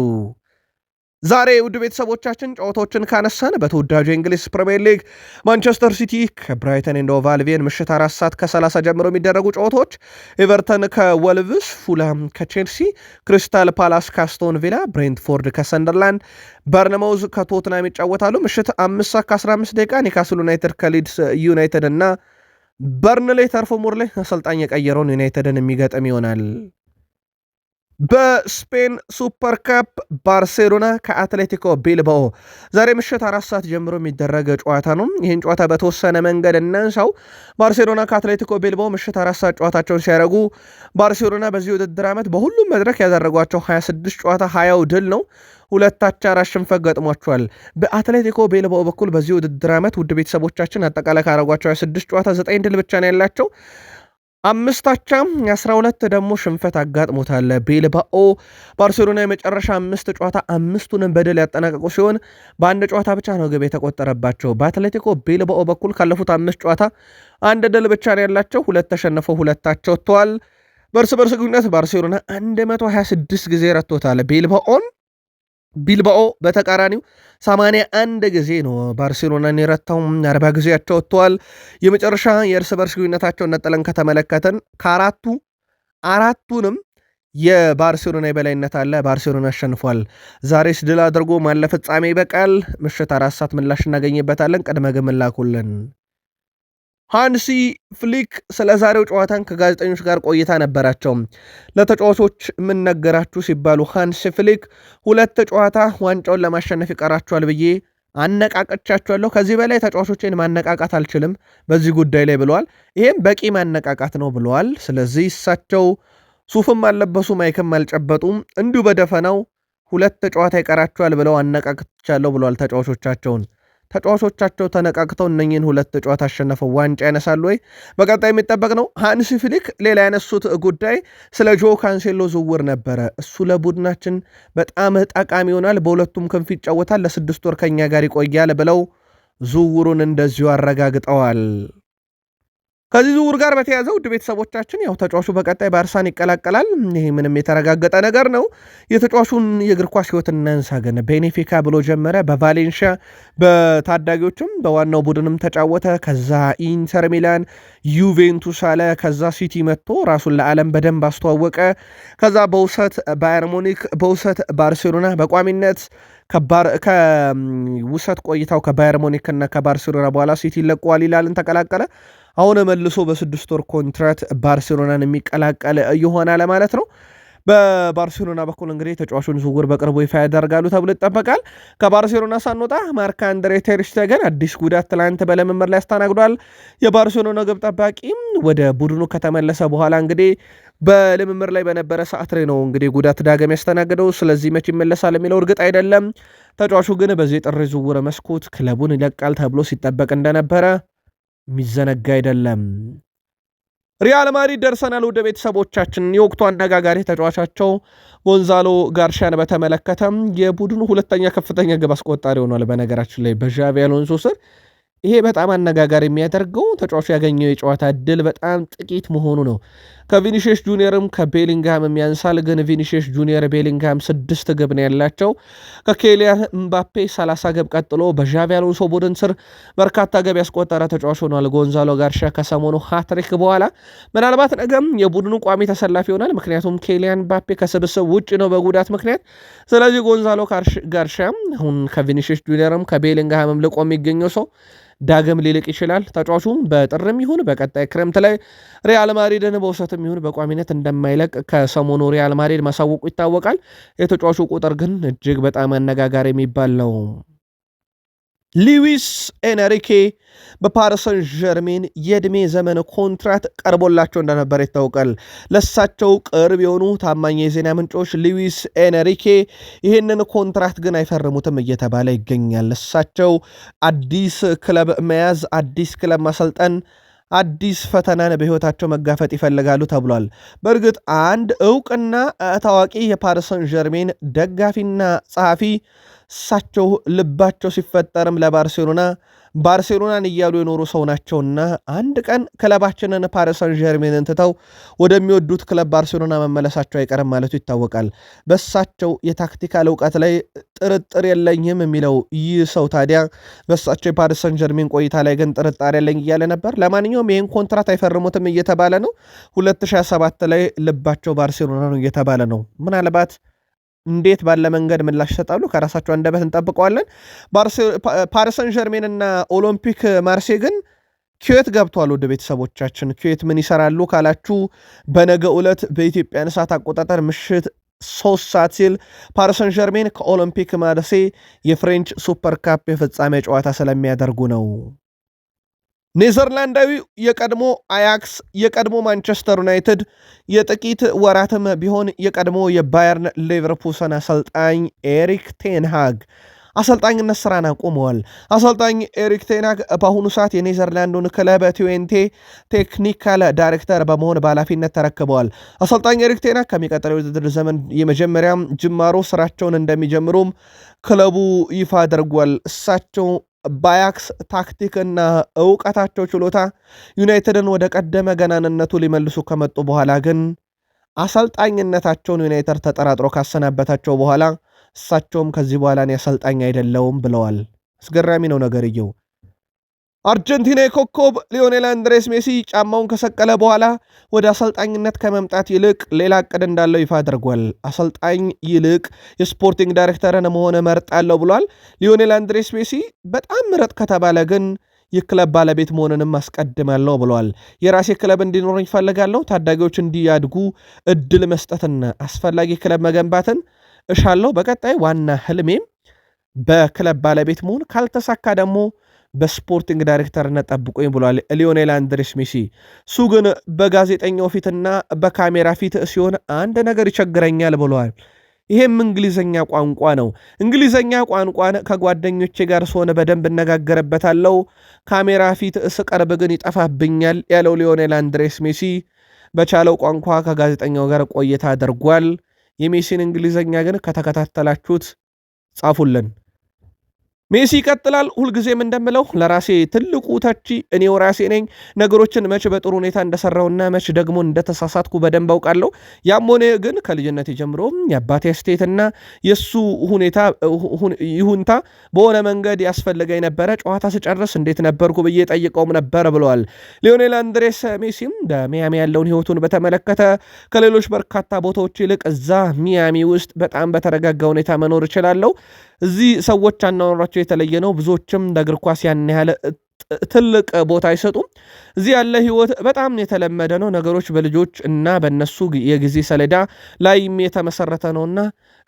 ዛሬ ውድ ቤተሰቦቻችን ጨዋታዎችን ካነሳን በተወዳጁ የእንግሊዝ ፕሪምየር ሊግ ማንቸስተር ሲቲ ከብራይተን ኤንድ ሆቭ አልቢዮን ምሽት 4:30 ጀምሮ የሚደረጉ ጨዋታዎች፣ ኤቨርተን ከወልቭስ፣ ፉላም ከቼልሲ፣ ክሪስታል ፓላስ ከአስቶን ቪላ፣ ብሬንትፎርድ ከሰንደርላንድ፣ በርንማውዝ ከቶትናም ይጫወታሉ። ምሽት 5:15 ኒውካስል ዩናይትድ ከሊድስ ዩናይትድ እና በርንሌ ተርፎ ሙር ላይ አሰልጣኝ የቀየረውን ዩናይትድን የሚገጥም ይሆናል። በስፔን ሱፐር ካፕ ባርሴሎና ከአትሌቲኮ ቢልባኦ ዛሬ ምሽት 4 ሰዓት ጀምሮ የሚደረገ ጨዋታ ነው። ይህን ጨዋታ በተወሰነ መንገድ እናንሳው። ባርሴሎና ከአትሌቲኮ ቢልባኦ ምሽት 4 ሰዓት ጨዋታቸውን ሲያደርጉ ባርሴሎና በዚህ ውድድር ዓመት በሁሉም መድረክ ያደረጓቸው 26 ጨዋታ 20 ድል ነው። 2-4 ሽንፈት ገጥሟቸዋል። በአትሌቲኮ ቢልባኦ በኩል በዚህ ውድድር ዓመት ውድ ቤተሰቦቻችን አጠቃላይ ካደረጓቸው 26 ጨዋታ 9 ድል ብቻ ነው ያላቸው። 5 12 ደግሞ ሽንፈት አጋጥሞታል ቢልባኦ። ባርሴሎና የመጨረሻ 5 ጨዋታ 5ቱንም በድል ያጠናቀቁ ሲሆን በአንድ ጨዋታ ብቻ ነው ግብ የተቆጠረባቸው። በአትሌቲኮ ቢልባኦ በኩል ካለፉት 5 ጨዋታ 1 ድል ብቻ ነው ያላቸው። 2 ተሸንፈው 2 ወጥተዋል። በእርስ በርስ ግንኙነት ባርሴሎና 126 ጊዜ ረቶታል ቢልባኦን። ቢልባኦ በተቃራኒው 81 ጊዜ ነው ባርሴሎናን የረታው፣ 40 ጊዜያቸው ወጥተዋል። የመጨረሻ የእርስ በርስ ግንኙነታቸውን ነጥለን ከተመለከተን አራቱንም የባርሴሎና የበላይነት አለ። ባርሴሎና አሸንፏል። ዛሬስ ድል አድርጎ ማን ለፍጻሜ ይበቃል? ምሽት 4 ሰዓት ምላሽ እናገኝበታለን። ቅድመ ግምት ላኩልን። ሃንሲ ፍሊክ ስለ ዛሬው ጨዋታን ከጋዜጠኞች ጋር ቆይታ ነበራቸው። ለተጫዋቾች ምን ነገራችሁ ሲባሉ ሃንሲ ፍሊክ 2 ጨዋታ ዋንጫውን ለማሸነፍ ይቀራቸዋል ብዬ አነቃቀቻቸዋለሁ። ከዚህ በላይ ተጫዋቾችን ማነቃቃት አልችልም በዚህ ጉዳይ ላይ ብለዋል። ይሄም በቂ ማነቃቃት ነው ብለዋል። ስለዚህ እሳቸው ሱፍም አልለበሱ ማይክም አልጨበጡም። እንዲሁ በደፈናው 2 ጨዋታ ይቀራቸዋል ብለው አነቃቅቻለሁ ብለዋል ተጫዋቾቻቸው ተነቃቅተው እነኝህን 2 ጨዋታ አሸነፈው ዋንጫ ያነሳሉ ወይ? በቀጣይ የሚጠበቅ ነው። ሃንሲ ፍሊክ ሌላ ያነሱት ጉዳይ ስለ ጆ ካንሴሎ ዝውውር ነበረ። እሱ ለቡድናችን በጣም ጠቃሚ ይሆናል፣ በሁለቱም ክንፍ ይጫወታል፣ ለ6 ወር ከኛ ጋር ይቆያል ብለው ዝውውሩን እንደዚሁ አረጋግጠዋል። ከዚህ ዝውውር ጋር በተያያዘ ውድ ቤተሰቦቻችን ያው ተጫዋቹ በቀጣይ ባርሳን ይቀላቀላል። ይህ ምንም የተረጋገጠ ነገር ነው። የተጫዋቹን የእግር ኳስ ህይወት እናንሳ። ግን ቤኔፊካ ብሎ ጀመረ፣ በቫሌንሺያ በታዳጊዎችም በዋናው ቡድንም ተጫወተ። ከዛ ኢንተር ሚላን፣ ዩቬንቱስ አለ። ከዛ ሲቲ መጥቶ ራሱን ለዓለም በደንብ አስተዋወቀ። ከዛ በውሰት ባየር ሙኒክ፣ በውሰት ባርሴሎና፣ በቋሚነት ከውሰት ቆይታው ከባየር ሙኒክ እና ከባርሴሎና በኋላ ሲቲ ለቀዋል ይላልን ተቀላቀለ። አሁን መልሶ በ6 ወር ኮንትራት ባርሴሎናን የሚቀላቀል ይሆናል ማለት ነው። በባርሴሎና በኩል እንግዲህ ተጫዋቹን ዝውውር በቅርቡ ይፋ ያደርጋሉ ተብሎ ይጠበቃል። ከባርሴሎና ሳንወጣ ማርክ አንድሬ ተር ስቴገን አዲስ ጉዳት ትላንት በልምምድ ላይ ያስተናግዷል። የባርሴሎና ግብ ጠባቂ ወደ ቡድኑ ከተመለሰ በኋላ እንግዲህ በልምምድ ላይ በነበረ ሰዓት ላይ ነው እንግዲህ ጉዳት ዳግም ያስተናግደው። ስለዚህ መቼ ይመለሳል የሚለው እርግጥ አይደለም። ተጫዋቹ ግን በዚህ ጥር ዝውውር መስኮት ክለቡን ይለቃል ተብሎ ሲጠበቅ እንደነበረ የሚዘነጋ አይደለም። ሪያል ማድሪድ ደርሰናል። ወደ ቤተሰቦቻችን የወቅቱ አነጋጋሪ ተጫዋቻቸው ጎንዛሎ ጋርሻን በተመለከተም የቡድኑ 2ኛ ከፍተኛ ግብ አስቆጣሪ ሆኗል። በነገራችን ላይ በዣቪ አሎንሶ ስር ይሄ በጣም አነጋጋሪ የሚያደርገው ተጫዋቹ ያገኘው የጨዋታ እድል በጣም ጥቂት መሆኑ ነው። ከቪኒሺየስ ጁኒየርም ከቤሊንግሃም ያንሳል። ግን ቪኒሺየስ ጁኒየር፣ ቤሊንግሃም 6 ግብ ነው ያላቸው። ከኬሊያን ምባፔ 30 ግብ ቀጥሎ በዣቪ አሎንሶ ቡድን ስር በርካታ ግብ ያስቆጠረ ተጫዋች ሆኗል ጋርሻ ከሰሞኑ ሃትሪክ በኋላ ምናልባት ነገም የቡድኑ ቋሚ ተሰላፊ ይሆናል። ምክንያቱም ኬሊያን ምባፔ ከስብስብ ውጭ ነው በጉዳት ምክንያት። ስለዚህ ጎንዛሎ ጋርሻ አሁን ከቪኒሺየስ ጁኒየርም ከቤሊንግሃምም ልቆ የሚገኘው ሰው ዳግም ሊልቅ ይችላል። ተጫዋቹም በጥርም ይሁን በቀጣይ ክረምት ላይ ሪያል ማድሪድን በውሰትም ይሁን በቋሚነት እንደማይለቅ ከሰሞኑ ሪያል ማድሪድ ማሳወቁ ይታወቃል። የተጫዋቹ ቁጥር ግን እጅግ በጣም አነጋጋሪ የሚባል ነው። ሉዊስ ኤንሪኬ በፓሪሰን ዠርሜን የዕድሜ ዘመን ኮንትራት ቀርቦላቸው እንደነበር ይታወቃል። ለሳቸው ቅርብ የሆኑ ታማኝ የዜና ምንጮች ሉዊስ ኤንሪኬ ይህንን ኮንትራት ግን አይፈርሙትም እየተባለ ይገኛል። እሳቸው አዲስ ክለብ መያዝ፣ አዲስ ክለብ ማሰልጠን፣ አዲስ ፈተናን በሕይወታቸው መጋፈጥ ይፈልጋሉ ተብሏል። በእርግጥ አንድ ዕውቅና ታዋቂ የፓሪሰን ዠርሜን ደጋፊና ጸሐፊ እሳቸው ልባቸው ሲፈጠርም ባርሴሎናን እያሉ የኖሩ ሰው ናቸውና አንድ ቀን ክለባችንን ፓሪሰን ዠርሜንን ትተው ወደሚወዱት ክለብ ባርሴሎና መመለሳቸው አይቀርም ማለቱ ይታወቃል። በእሳቸው የታክቲካል እውቀት ላይ ጥርጥር የለኝም የሚለው ይህ ሰው ታዲያ በእሳቸው የፓሪሰን ዠርሜን ቆይታ ላይ ግን ጥርጣሬ የለኝ እያለ ነበር። ለማንኛውም ይህን ኮንትራት አይፈርሙትም እየተባለ ነው። 2027 ላይ ልባቸው ባርሴሎና ነው እየተባለ ነው። ምናልባት እንዴት ባለ መንገድ ምላሽ ይሰጣሉ? ከራሳቸው አንደበት እንጠብቀዋለን። ፓሪሰን ዠርሜን እና ኦሎምፒክ ማርሴ ግን ኩዌት ገብቷል። ወደ ቤተሰቦቻችን ኩዌት ምን ይሰራሉ ካላችሁ በነገ ዕለት በኢትዮጵያን ሰዓት አቆጣጠር ምሽት 3 ሰዓት ሲል ፓሪሰን ዠርሜን ከኦሎምፒክ ማርሴ የፍሬንች ሱፐር ካፕ የፍጻሜ ጨዋታ ስለሚያደርጉ ነው። ኔዘርላንዳዊ የቀድሞ አያክስ፣ የቀድሞ ማንቸስተር ዩናይትድ፣ የጥቂት ወራትም ቢሆን የቀድሞ የባየርን ሌቨርኩሰን አሰልጣኝ ኤሪክ ቴንሃግ አሰልጣኝነት ስራን አቁመዋል። አሰልጣኝ ኤሪክ ቴንሃግ በአሁኑ ሰዓት የኔዘርላንዱን ክለብ ትዌንቴ ቴክኒካል ዳይሬክተር በመሆን በኃላፊነት ተረክበዋል። አሰልጣኝ ኤሪክ ቴንሃግ ከሚቀጥለው የውድድር ዘመን የመጀመሪያ ጅማሮ ስራቸውን እንደሚጀምሩም ክለቡ ይፋ አድርጓል። እሳቸው በአያክስ ታክቲክና ዕውቀታቸው ችሎታ ዩናይትድን ወደ ቀደመ ገናንነቱ ሊመልሱ ከመጡ በኋላ ግን አሰልጣኝነታቸውን ዩናይትድ ተጠራጥሮ ካሰናበታቸው በኋላ እሳቸውም ከዚህ በኋላ እኔ አሰልጣኝ አይደለሁም ብለዋል። አስገራሚ ነው ነገርየው። አርጀንቲና ኮከብ ሊዮኔል አንድሬስ ሜሲ ጫማውን ከሰቀለ በኋላ ወደ አሰልጣኝነት ከመምጣት ይልቅ ሌላ እቅድ እንዳለው ይፋ አድርጓል። አሰልጣኝ ይልቅ የስፖርቲንግ ዳይሬክተርን መሆን እመርጣለሁ ብሏል። ሊዮኔል አንድሬስ ሜሲ በጣም ምረጥ ከተባለ ግን የክለብ ባለቤት መሆንንም አስቀድማለሁ ብለዋል። የራሴ ክለብ እንዲኖረኝ ይፈልጋለሁ። ታዳጊዎች እንዲያድጉ እድል መስጠትና አስፈላጊ ክለብ መገንባትን እሻለሁ። በቀጣይ ዋና ህልሜም በክለብ ባለቤት መሆን፣ ካልተሳካ ደግሞ በስፖርቲንግ ዳይሬክተርነት ጠብቆኝ ብሏል ሊዮኔል አንድሬስ ሜሲ። እሱ ግን በጋዜጠኛው ፊትና በካሜራ ፊት ሲሆን አንድ ነገር ይቸግረኛል ብለዋል። ይሄም እንግሊዘኛ ቋንቋ ነው። እንግሊዘኛ ቋንቋን ከጓደኞቼ ጋር ስሆን በደንብ እነጋገርበታለሁ፣ ካሜራ ፊት ስቀርብ ግን ይጠፋብኛል ያለው ሊዮኔል አንድሬስ ሜሲ በቻለው ቋንቋ ከጋዜጠኛው ጋር ቆይታ አድርጓል። የሜሲን እንግሊዘኛ ግን ከተከታተላችሁት ጻፉልን። ሜሲ ይቀጥላል። ሁልጊዜም እንደምለው ለራሴ ትልቁ ተቺ እኔው ራሴ ነኝ። ነገሮችን መች በጥሩ ሁኔታ እንደሰራውና መች ደግሞ እንደተሳሳትኩ በደንብ አውቃለሁ። ያም ሆነ ግን ከልጅነት ጀምሮ የአባቴ አስተያየትና የሱ ሁኔታ ይሁንታ በሆነ መንገድ ያስፈልገኝ ነበረ። ጨዋታ ስጨርስ እንዴት ነበርኩ ብዬ ጠይቀውም ነበር ብለዋል ሊዮኔል አንድሬስ ሜሲም በሚያሚ ያለውን ህይወቱን በተመለከተ ከሌሎች በርካታ ቦታዎች ይልቅ እዛ ሚያሚ ውስጥ በጣም በተረጋጋ ሁኔታ መኖር እችላለሁ። እዚህ ሰዎች አናወራቸው የተለየ ነው። ብዙዎችም ለእግር ኳስ ያን ያህል ትልቅ ቦታ አይሰጡም። እዚህ ያለ ህይወት በጣም የተለመደ ነው። ነገሮች በልጆች እና በእነሱ የጊዜ ሰሌዳ ላይም የተመሰረተ ነውና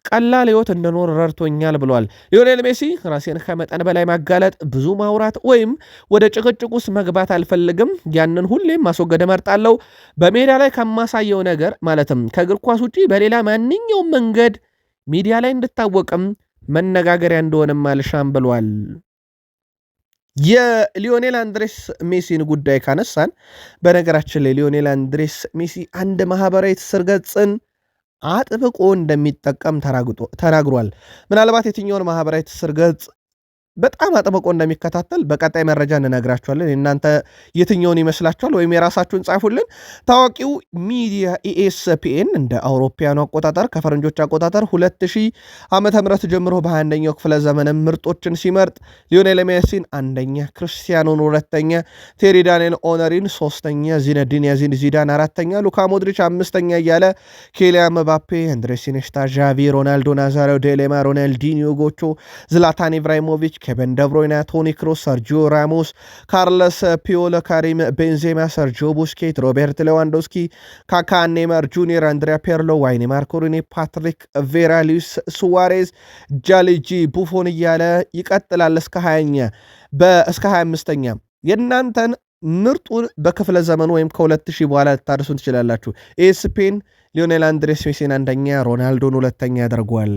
ቀላል ህይወት እንድኖር ረድቶኛል ብሏል ሊዮኔል ሜሲ። ራሴን ከመጠን በላይ ማጋለጥ፣ ብዙ ማውራት ወይም ወደ ጭቅጭቅ ውስጥ መግባት አልፈልግም። ያንን ሁሌም ማስወገድ እመርጣለሁ። በሜዳ ላይ ከማሳየው ነገር ማለትም ከእግር ኳስ ውጪ በሌላ ማንኛውም መንገድ ሚዲያ ላይ እንድታወቅም መነጋገሪያ እንደሆነም አልሻም ብሏል። የሊዮኔል አንድሬስ ሜሲን ጉዳይ ካነሳን በነገራችን ላይ ሊዮኔል አንድሬስ ሜሲ አንድ ማህበራዊ ትስስር ገጽን አጥብቆ እንደሚጠቀም ተናግሯል። ምናልባት የትኛውን ማህበራዊ ትስስር ገጽ በጣም አጥብቆ እንደሚከታተል በቀጣይ መረጃ እንነግራችኋለን። እናንተ የትኛውን ይመስላችኋል? ወይም የራሳችሁን ጻፉልን። ታዋቂው ሚዲያ ኢኤስፒኤን እንደ አውሮፓውያኑ አቆጣጠር ከፈረንጆች አቆጣጠር 2000 ዓመተ ምህረት ጀምሮ በ21ኛው ክፍለ ዘመን ምርጦችን ሲመርጥ ሊዮኔል ሜሲን አንደኛ፣ ክርስቲያኖን ሁለተኛ፣ ቴሪ ዳንኤል ኦነሪን ሶስተኛ፣ ዚነዲን ያዚን ዚዳን አራተኛ፣ ሉካ ሞድሪች አምስተኛ እያለ ኬሊያን ምባፔ፣ አንድሬስ ኢኒየስታ፣ ዣቪ፣ ሮናልዶ ናዛሪዮ፣ ዴሌማ፣ ሮናልዲኒዮ ጎቾ፣ ዝላታን ኢብራሂሞቪች፣ ኬቨን ደብሮይና፣ ቶኒ ክሮስ፣ ሰርጂዮ ራሞስ፣ ካርለስ ፒዮል፣ ካሪም ቤንዜማ፣ ሰርጂዮ ቡስኬት፣ ሮቤርት ሌዋንዶስኪ፣ ካካ፣ ኔይማር ጁኒየር፣ አንድሪያ ፔርሎ፣ ዋይኔ ማርኮሪኒ፣ ፓትሪክ ቬራ፣ ሉዊስ ሱዋሬዝ፣ ጃሊጂ ቡፎን እያለ ይቀጥላል እስከ 25ኛ። የእናንተን ምርጡን በክፍለ ዘመኑ ወይም ከ2000 በኋላ ልታደርሱን ትችላላችሁ። ኤስፔን ሊዮኔል አንድሬስ ሜሲን አንደኛ፣ ሮናልዶን ሁለተኛ ያደርጓል።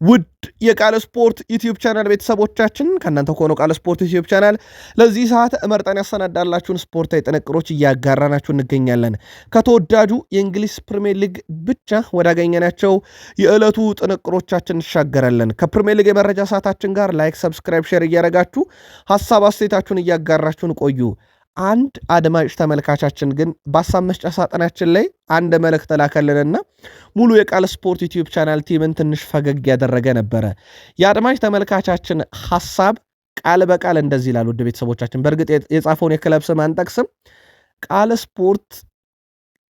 ውድ የቃል ስፖርት ዩቲዩብ ቻናል ቤተሰቦቻችን ከእናንተ ከሆነው ቃል ስፖርት ዩቲዩብ ቻናል ለዚህ ሰዓት መርጠን ያሰናዳላችሁን ስፖርታዊ ጥንቅሮች እያጋራናችሁ እንገኛለን። ከተወዳጁ የእንግሊዝ ፕሪሚየር ሊግ ብቻ ወዳገኘናቸው የዕለቱ ጥንቅሮቻችን እንሻገራለን። ከፕሪሚየር ሊግ የመረጃ ሰዓታችን ጋር ላይክ፣ ሰብስክራይብ፣ ሼር እያደረጋችሁ ሀሳብ አስተያየታችሁን እያጋራችሁን ቆዩ። አንድ አድማጭ ተመልካቻችን ግን በሀሳብ መስጫ ሳጥናችን ላይ አንድ መልእክት ላከልንና ሙሉ የቃል ስፖርት ዩቲዩብ ቻናል ቲምን ትንሽ ፈገግ ያደረገ ነበረ። የአድማጭ ተመልካቻችን ሐሳብ ቃል በቃል እንደዚህ ይላል። ውድ ቤተሰቦቻችን በእርግጥ የጻፈውን የክለብ ስም አንጠቅስም። ቃል ስፖርት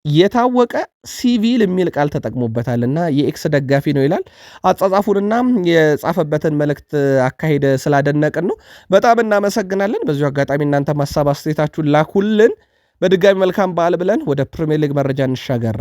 የታወቀ ሲቪል የሚል ቃል ተጠቅሞበታልና የኤክስ ደጋፊ ነው ይላል። አጻጻፉንና የጻፈበትን መልእክት አካሄድ ስላደነቅን ነው። በጣም እናመሰግናለን። በዚሁ አጋጣሚ እናንተ ሀሳብ አስተያየታችሁን ላኩልን። በድጋሚ መልካም በዓል ብለን ወደ ፕሪሚየር ሊግ መረጃ እንሻገር።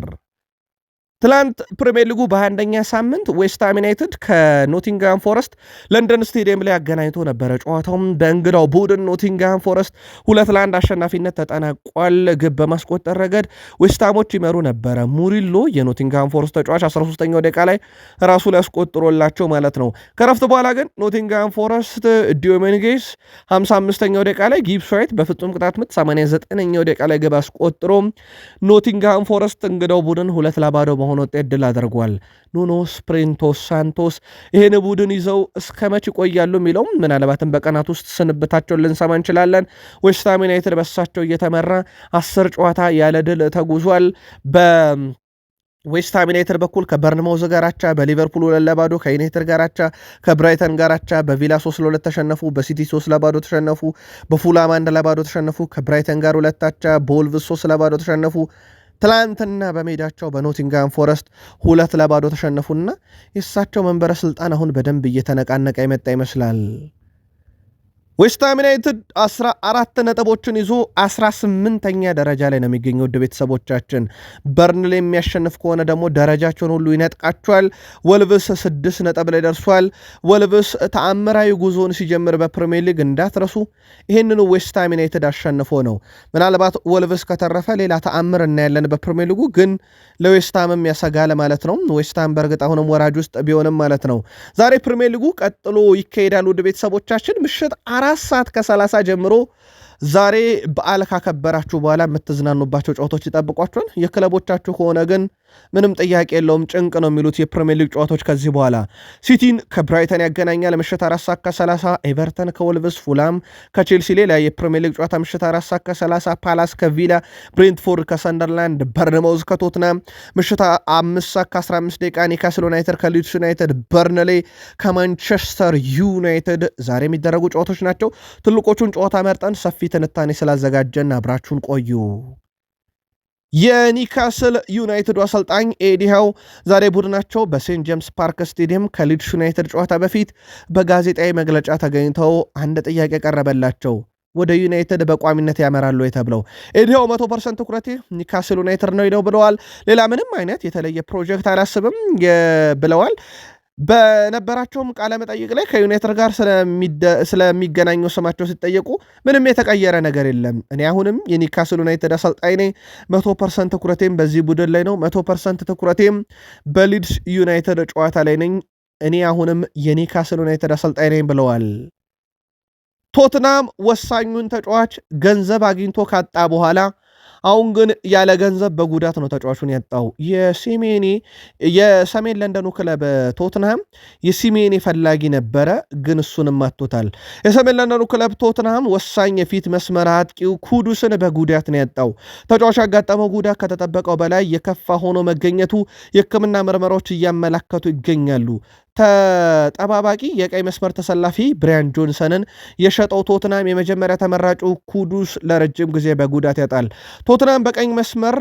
ትላንት ፕሪሚየር ሊጉ በ21ኛ ሳምንት ዌስትሃም ዩናይትድ ከኖቲንግሃም ፎረስት ለንደን ስቴዲየም ላይ አገናኝቶ ነበረ። ጨዋታውም በእንግዳው ቡድን ኖቲንግሃም ፎረስት 2-1 አሸናፊነት ተጠናቋል። ግብ በማስቆጠር ረገድ ዌስትሃሞች ይመሩ ነበረ። ሙሪሎ የኖቲንግሃም ፎረስት ተጫዋች 13ኛው ደቂቃ ላይ ራሱ ላይ ያስቆጥሮላቸው ማለት ነው። ከረፍት በኋላ ግን ኖቲንግሃም ፎረስት ዲዮሜኒጌስ 55ኛው ደቂቃ ላይ፣ ጊብስ ዋይት በፍጹም ቅጣት ምት 89ኛው ደቂቃ ላይ ግብ አስቆጥሮ ኖቲንግሃም ፎረስት እንግዳው ቡድን 2-0 ሆኖ ውጤት ድል አድርጓል። ኑኖ ስፕሪንቶ ሳንቶስ ይህን ቡድን ይዘው እስከ መች ይቆያሉ የሚለውም ምናልባትም በቀናት ውስጥ ስንብታቸውን ልንሰማ እንችላለን። ዌስትሃም ዩናይትድ በሳቸው እየተመራ 10 ጨዋታ ያለ ድል ተጉዟል። ዌስትሃም ዩናይትድ በኩል ከበርንማውዝ ጋር አቻ፣ በሊቨርፑል 2-2፣ ከዩናይትድ ጋር አቻ፣ ከብራይተን ጋር አቻ፣ በቪላ 3-2 ተሸነፉ፣ በሲቲ 3-2 ተሸነፉ፣ በፉላም 1-2 ተሸነፉ፣ ከብራይተን ጋር 2 አቻ፣ በወልቭስ 3-2 ተሸነፉ። ትላንትና በሜዳቸው በኖቲንጋም ፎረስት 2-2 ተሸነፉና የእሳቸው መንበረ ስልጣን አሁን በደንብ እየተነቃነቀ የመጣ ይመስላል። ዌስትሃም ዩናይትድ 14 ነጥቦችን ይዞ 18ኛ ደረጃ ላይ ነው የሚገኘው። ውድ ቤተሰቦቻችን በርንሌ የሚያሸንፍ ከሆነ ደግሞ ደረጃቸውን ሁሉ ይነጥቃቸዋል። ወልቭስ 6 ነጥብ ላይ ደርሷል። ወልቭስ ተአምራዊ ጉዞውን ሲጀምር በፕሪሚየር ሊግ እንዳትረሱ ይህንኑ ዌስትሃም ዩናይትድ አሸንፎ ነው። ምናልባት ወልቭስ ከተረፈ ሌላ ተአምር እናያለን በፕሪሚየር ሊጉ፣ ግን ለዌስትሃምም ያሰጋል ማለት ነው። ዌስትሃም በእርግጥ አሁንም ወራጅ ውስጥ ቢሆንም ማለት ነው። ዛሬ ፕሪሚየር ሊጉ ቀጥሎ ይካሄዳል። ውድ ቤተሰቦቻችን ምሽት 4 ሰዓት ከ30 ጀምሮ ዛሬ በዓል ካከበራችሁ በኋላ የምትዝናኑባቸው ጨዋታዎች ይጠብቋችኋል። የክለቦቻችሁ ከሆነ ግን ምንም ጥያቄ የለውም፣ ጭንቅ ነው የሚሉት የፕሪሚየር ሊግ ጨዋታዎች ከዚህ በኋላ ሲቲን ከብራይተን ያገናኛል ምሽት 4 ሰዓት ከ30፣ ኤቨርተን ከወልቭስ፣ ፉላም ከቼልሲ። ሌላ የፕሪሚየር ሊግ ጨዋታ ምሽት 4 ሰዓት ከ30፣ ፓላስ ከቪላ፣ ብሬንትፎርድ ከሰንደርላንድ፣ በርንማውዝ ከቶትናም። ምሽት 5 ሰዓት ከ15 ደቂቃ ኒካስል ዩናይትድ ከሊድስ ዩናይትድ፣ በርንሌ ከማንቸስተር ዩናይትድ ዛሬ የሚደረጉ ጨዋታዎች ናቸው። ትልቆቹን ጨዋታ መርጠን ሰፊ ትንታኔ ስላዘጋጀን አብራችሁን ቆዩ። የኒካስል ዩናይትድ አሰልጣኝ ኤዲ ሃው ዛሬ ቡድናቸው በሴንት ጄምስ ፓርክ ስቴዲየም ከሊድስ ዩናይትድ ጨዋታ በፊት በጋዜጣዊ መግለጫ ተገኝተው አንድ ጥያቄ ቀረበላቸው። ወደ ዩናይትድ በቋሚነት ያመራሉ ተብለው ኤዲ ሃው 100% ትኩረቴ ኒካስል ዩናይትድ ነው ብለዋል። ሌላ ምንም አይነት የተለየ ፕሮጀክት አላስብም ብለዋል። በነበራቸውም ቃለ መጠይቅ ላይ ከዩናይትድ ጋር ስለሚገናኙ ስማቸው ሲጠየቁ ምንም የተቀየረ ነገር የለም፣ እኔ አሁንም የኒካስል ዩናይትድ አሰልጣኝ ነኝ፣ 100% ትኩረቴም በዚህ ቡድን ላይ ነው፣ 100% ትኩረቴም በሊድስ ዩናይትድ ጨዋታ ላይ ነኝ፣ እኔ አሁንም የኒካስል ዩናይትድ አሰልጣኝ ነኝ ብለዋል። ቶትናም ወሳኙን ተጫዋች ገንዘብ አግኝቶ ካጣ በኋላ አሁን ግን ያለ ገንዘብ በጉዳት ነው ተጫዋቹን ያጣው። የሰሜን ለንደኑ ክለብ ቶትንሃም የሲሜኔ ፈላጊ ነበረ፣ ግን እሱንም አጥቶታል። የሰሜን ለንደኑ ክለብ ቶትንሃም ወሳኝ የፊት መስመር አጥቂው ኩዱስን በጉዳት ነው ያጣው። ተጫዋቹ ያጋጠመው ጉዳት ከተጠበቀው በላይ የከፋ ሆኖ መገኘቱ የሕክምና ምርመራዎች እያመላከቱ ይገኛሉ። ተጠባባቂ የቀይ መስመር ተሰላፊ ብሪያን ጆንሰንን የሸጠው ቶትናም የመጀመሪያ ተመራጩ ኩዱስ ለረጅም ጊዜ በጉዳት ያጣል። ቶትናም በቀኝ መስመር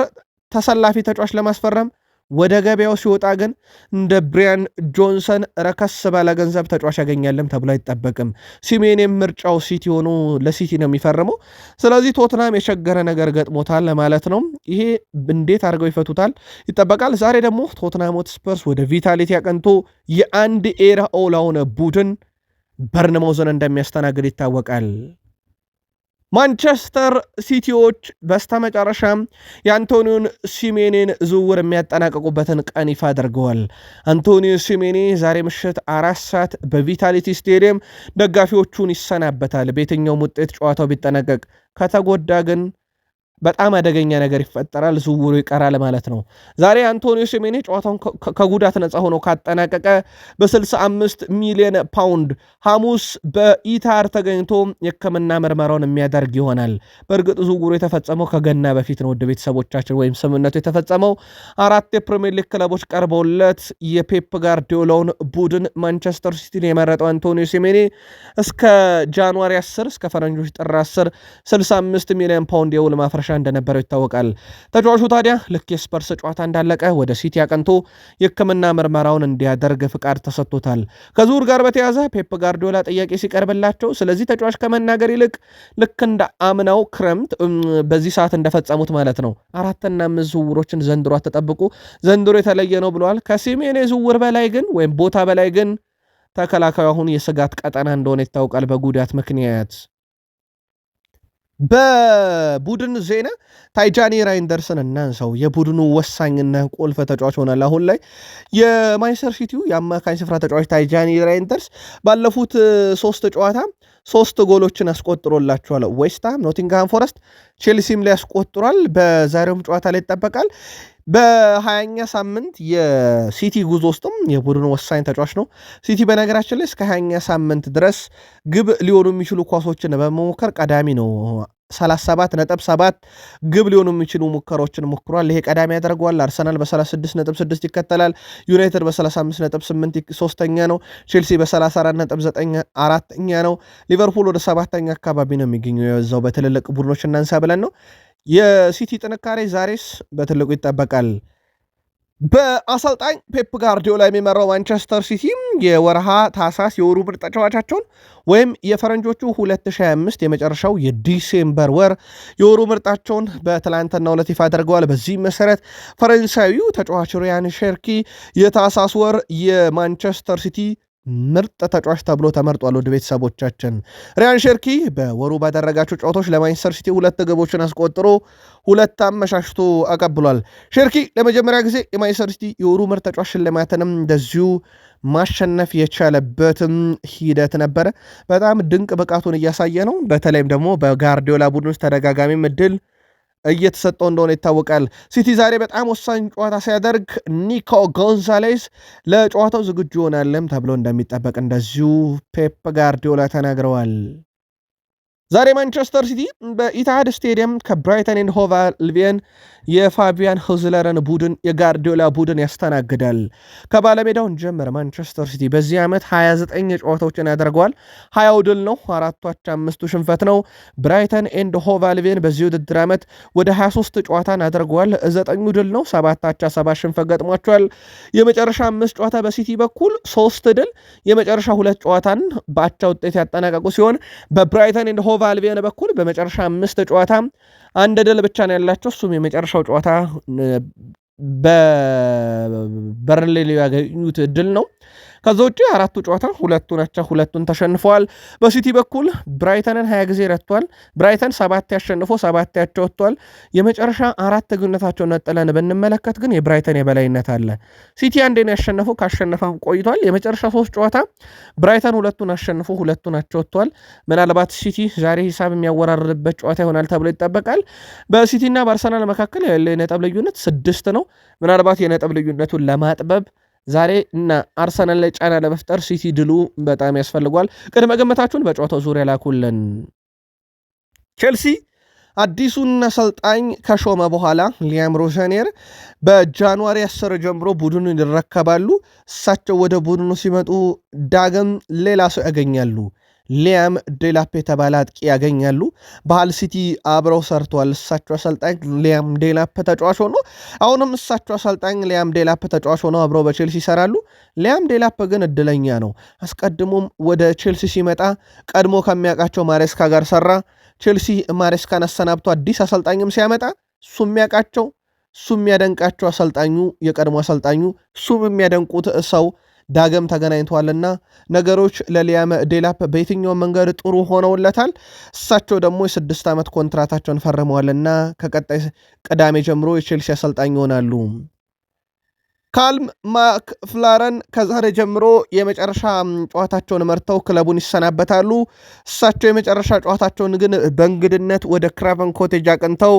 ተሰላፊ ተጫዋች ለማስፈረም ወደ ገበያው ሲወጣ ግን እንደ ብሪያን ጆንሰን ረከስ ባለ ገንዘብ ተጫዋች ያገኛለም ተብሎ አይጠበቅም። ሲሜኔም ምርጫው ሲቲ ሆኖ ለሲቲ ነው የሚፈርመው። ስለዚህ ቶትናም የቸገረ ነገር ገጥሞታል ማለት ነው። ይሄ እንዴት አድርገው ይፈቱታል ይጠበቃል። ዛሬ ደግሞ ቶትናም ሆትስፐርስ ወደ ቪታሊቲ አቅንቶ የአንድ ኤራ ኦላውን ቡድን በርንማውዝን እንደሚያስተናግድ ይታወቃል። ማንቸስተር ሲቲዎች በስተመጨረሻም የአንቶኒዮን ሲሜኔን ዝውውር የሚያጠናቀቁበትን ቀን ይፋ አድርገዋል። አንቶኒዮ ሲሜኔ ዛሬ ምሽት 4 ሰዓት በቪታሊቲ ስቴዲየም ደጋፊዎቹን ይሰናበታል። በየትኛውም ውጤት ጨዋታው ቢጠናቀቅ፣ ከተጎዳ ግን በጣም አደገኛ ነገር ይፈጠራል፣ ዝውውሩ ይቀራል ማለት ነው። ዛሬ አንቶኒዮ ሲሜኔ ጨዋታውን ከጉዳት ነፃ ሆኖ ካጠናቀቀ በ65 ሚሊዮን ፓውንድ ሐሙስ በኢታር ተገኝቶ የሕክምና ምርመራውን የሚያደርግ ይሆናል። በእርግጥ ዝውውሩ የተፈጸመው ከገና በፊት ነው። ውድ ቤተሰቦቻችን ወይም ስምምነቱ የተፈጸመው 4 የፕሪሚየር ሊግ ክለቦች ቀርበውለት የፔፕ ጋርዲዮላውን ቡድን ማንቸስተር ሲቲን የመረጠው አንቶኒዮ ሲሜኔ እስከ ጃንዋሪ 10 እስከ ፈረንጆች ጥር 10 65 ሚሊዮን ፓውንድ የውል ማፍረሻ እንደነበረው ይታወቃል። ተጫዋቹ ታዲያ ልክ የስፐርስ ጨዋታ እንዳለቀ ወደ ሲቲ አቀንቶ የሕክምና ምርመራውን እንዲያደርግ ፍቃድ ተሰጥቶታል። ከዝውውር ጋር በተያያዘ ፔፕ ጋርዲዮላ ጥያቄ ሲቀርብላቸው ስለዚህ ተጫዋች ከመናገር ይልቅ ልክ እንደ አምናው ክረምት በዚህ ሰዓት እንደፈጸሙት ማለት ነው 4-5 ዝውውሮችን ዘንድሮ አትጠብቁ፣ ዘንድሮ የተለየ ነው ብለዋል። ከሲሜኔ ዝውውር በላይ ግን ወይም ቦታ በላይ ግን ተከላካዩ አሁን የስጋት ቀጠና እንደሆነ ይታወቃል በጉዳት ምክንያት። በቡድን ዜና ታይጃኒ ራይንደርስን እናንሳው። የቡድኑ ወሳኝና ቁልፍ ተጫዋች ሆናል። አሁን ላይ የማንቸስተር ሲቲው የአማካኝ ስፍራ ተጫዋች ታይጃኒ ራይንደርስ ባለፉት 3 ጨዋታ 3 ጎሎችን አስቆጥሮላቸዋል። ዌስትሃም፣ ኖቲንግሃም ፎረስት፣ ቼልሲም ላይ ያስቆጥሯል። በዛሬውም ጨዋታ ላይ ይጠበቃል። በ20ኛ ሳምንት የሲቲ ጉዞ ውስጥም የቡድኑ ወሳኝ ተጫዋች ነው። ሲቲ በነገራችን ላይ እስከ 20ኛ ሳምንት ድረስ ግብ ሊሆኑ የሚችሉ ኳሶችን በመሞከር ቀዳሚ ነው። 37.7 ግብ ሊሆኑ የሚችሉ ሙከራዎችን ሞክሯል። ይሄ ቀዳሚ ያደርገዋል። አርሰናል በ36.6 ይከተላል። ዩናይትድ በ35.8 ሶስተኛ ነው። ቼልሲ በ34.9 አራተኛ ነው። ሊቨርፑል ወደ ሰባተኛ አካባቢ ነው የሚገኘው። የዛው በትልልቅ ቡድኖች እናንሳ ብለን ነው። የሲቲ ጥንካሬ ዛሬስ በትልቁ ይጠበቃል። በአሰልጣኝ ፔፕ ጋርዲዮላ የሚመራው ማንቸስተር ሲቲ የወርሃ ታህሳስ የወሩ ምርጥ ተጫዋቻቸውን ወይም የፈረንጆቹ 2025 የመጨረሻው የዲሴምበር ወር የወሩ ምርጣቸውን በትላንትናው ዕለት ይፋ አድርገዋል። በዚህ መሰረት ፈረንሳዊው ተጫዋች ሪያን ሼርኪ የታህሳስ ወር የማንቸስተር ሲቲ ምርጥ ተጫዋች ተብሎ ተመርጧል። ወደ ቤተሰቦቻችን ሪያን ሼርኪ በወሩ ባደረጋቸው ጨዋታዎች ለማንቸስተር ሲቲ 2 ግቦችን አስቆጥሮ 2 አመሻሽቶ አቀብሏል። ሼርኪ ለመጀመሪያ ጊዜ የማንቸስተር ሲቲ የወሩ ምርጥ ተጫዋች ሽልማትንም እንደዚሁ ማሸነፍ የቻለበትም ሂደት ነበረ። በጣም ድንቅ ብቃቱን እያሳየ ነው። በተለይም ደግሞ በጋርዲዮላ ቡድን ውስጥ ተደጋጋሚ እድል እየተሰጠው እንደሆነ ይታወቃል። ሲቲ ዛሬ በጣም ወሳኝ ጨዋታ ሲያደርግ ኒኮ ጎንዛሌስ ለጨዋታው ዝግጁ ይሆናልም ተብሎ እንደሚጠበቅ እንደዚሁ ፔፕ ጋርዲዮላ ተናግረዋል። ዛሬ ማንቸስተር ሲቲ በኢትሃድ ስቴዲየም ከብራይተን ኤንድ ሆቭ አልቢዮን የፋቢያን ሆዝለርን ቡድን የጋርዲዮላ ቡድን ያስተናግዳል። ከባለሜዳውን ጀመረ። ማንቸስተር ሲቲ በዚህ ዓመት 29 ጨዋታዎችን ያደርገዋል። 20 ድል ነው፣ 4 አቻ፣ 5 ሽንፈት ነው። ብራይተን ኤንድ ሆቭ አልቢዮን በዚህ ውድድር ዓመት ወደ 23 ጨዋታን አድርገዋል። 9 ድል ነው፣ 7 አቻ፣ 7 ሽንፈት ገጥሟቸዋል። የመጨረሻ 5 ጨዋታ በሲቲ በኩል 3 ድል፣ የመጨረሻ 2 ጨዋታን በአቻ ውጤት ያጠናቀቁ ሲሆን በብራይተን ኤንድ ሆቭ አልቢዮን በኩል በመጨረሻ 5 ጨዋታ 1 ድል ብቻ ነው ያላቸው። እሱም የመጨረሻው ጨዋታ በበርንሌ ያገኙት ድል ነው። ከዛ ውጭ 4ቱ ጨዋታ 2ቱን አቻ 2ቱን ተሸንፈዋል። በሲቲ በኩል ብራይተንን 20 ጊዜ ረትቷል። ብራይተን 7 ያሸንፎ 7 ያቻ ወጥቷል። የመጨረሻ 4 ግንኙነታቸውን ነጥለን ብንመለከት ግን የብራይተን የበላይነት አለ። ሲቲ አንዴን ያሸነፈው ካሸነፈው ቆይቷል። የመጨረሻ 3 ጨዋታ ብራይተን 2ቱን አሸንፎ 2ቱን አቻ ወጥቷል። ምናልባት ሲቲ ዛሬ ሂሳብ የሚያወራርድበት ጨዋታ ይሆናል ተብሎ ይጠበቃል። በሲቲና በአርሰናል መካከል ያለ የነጥብ ልዩነት 6 ነው። ምናልባት የነጥብ ልዩነቱን ለማጥበብ ዛሬ እና አርሰናል ላይ ጫና ለመፍጠር ሲቲ ድሉ በጣም ያስፈልጓል። ቅድመ ግምታችሁን በጨዋታው ዙሪያ ላኩልን። ቼልሲ አዲሱን አሰልጣኝ ከሾመ በኋላ ሊያም ሮዘኔር በጃንዋሪ 10 ጀምሮ ቡድኑን ይረከባሉ። እሳቸው ወደ ቡድኑ ሲመጡ ዳግም ሌላ ሰው ያገኛሉ። ሊያም ዴላፕ የተባለ አጥቂ ያገኛሉ። በሃል ሲቲ አብረው ሰርተዋል። እሳቸው አሰልጣኝ ሊያም ዴላፕ ተጫዋች ሆኖ አሁንም እሳቸው አሰልጣኝ ሊያም ዴላፕ ተጫዋች ሆኖ አብረው በቼልሲ ይሰራሉ። ሊያም ዴላፕ ግን እድለኛ ነው። አስቀድሞም ወደ ቼልሲ ሲመጣ ቀድሞ ከሚያውቃቸው ማሬስካ ጋር ሰራ። ቼልሲ ማሬስካን አሰናብቶ አዲስ አሰልጣኝም ሲያመጣ እሱ የሚያውቃቸው እሱ የሚያደንቃቸው አሰልጣኙ የቀድሞ አሰልጣኙ እሱም የሚያደንቁት ሰው ዳግም ተገናኝተዋልና ነገሮች ለሊያም ዴላፕ በየትኛውም መንገድ ጥሩ ሆነውለታል። እሳቸው ደግሞ የ6 ዓመት ኮንትራታቸውን ፈርመዋልና ከቀጣይ ቅዳሜ ጀምሮ የቼልሲ አሰልጣኝ ይሆናሉ። ካልም ማክፍላረን ከዛሬ ጀምሮ የመጨረሻ ጨዋታቸውን መርተው ክለቡን ይሰናበታሉ። እሳቸው የመጨረሻ ጨዋታቸውን ግን በእንግድነት ወደ ክራቨን ኮቴጅ አቅንተው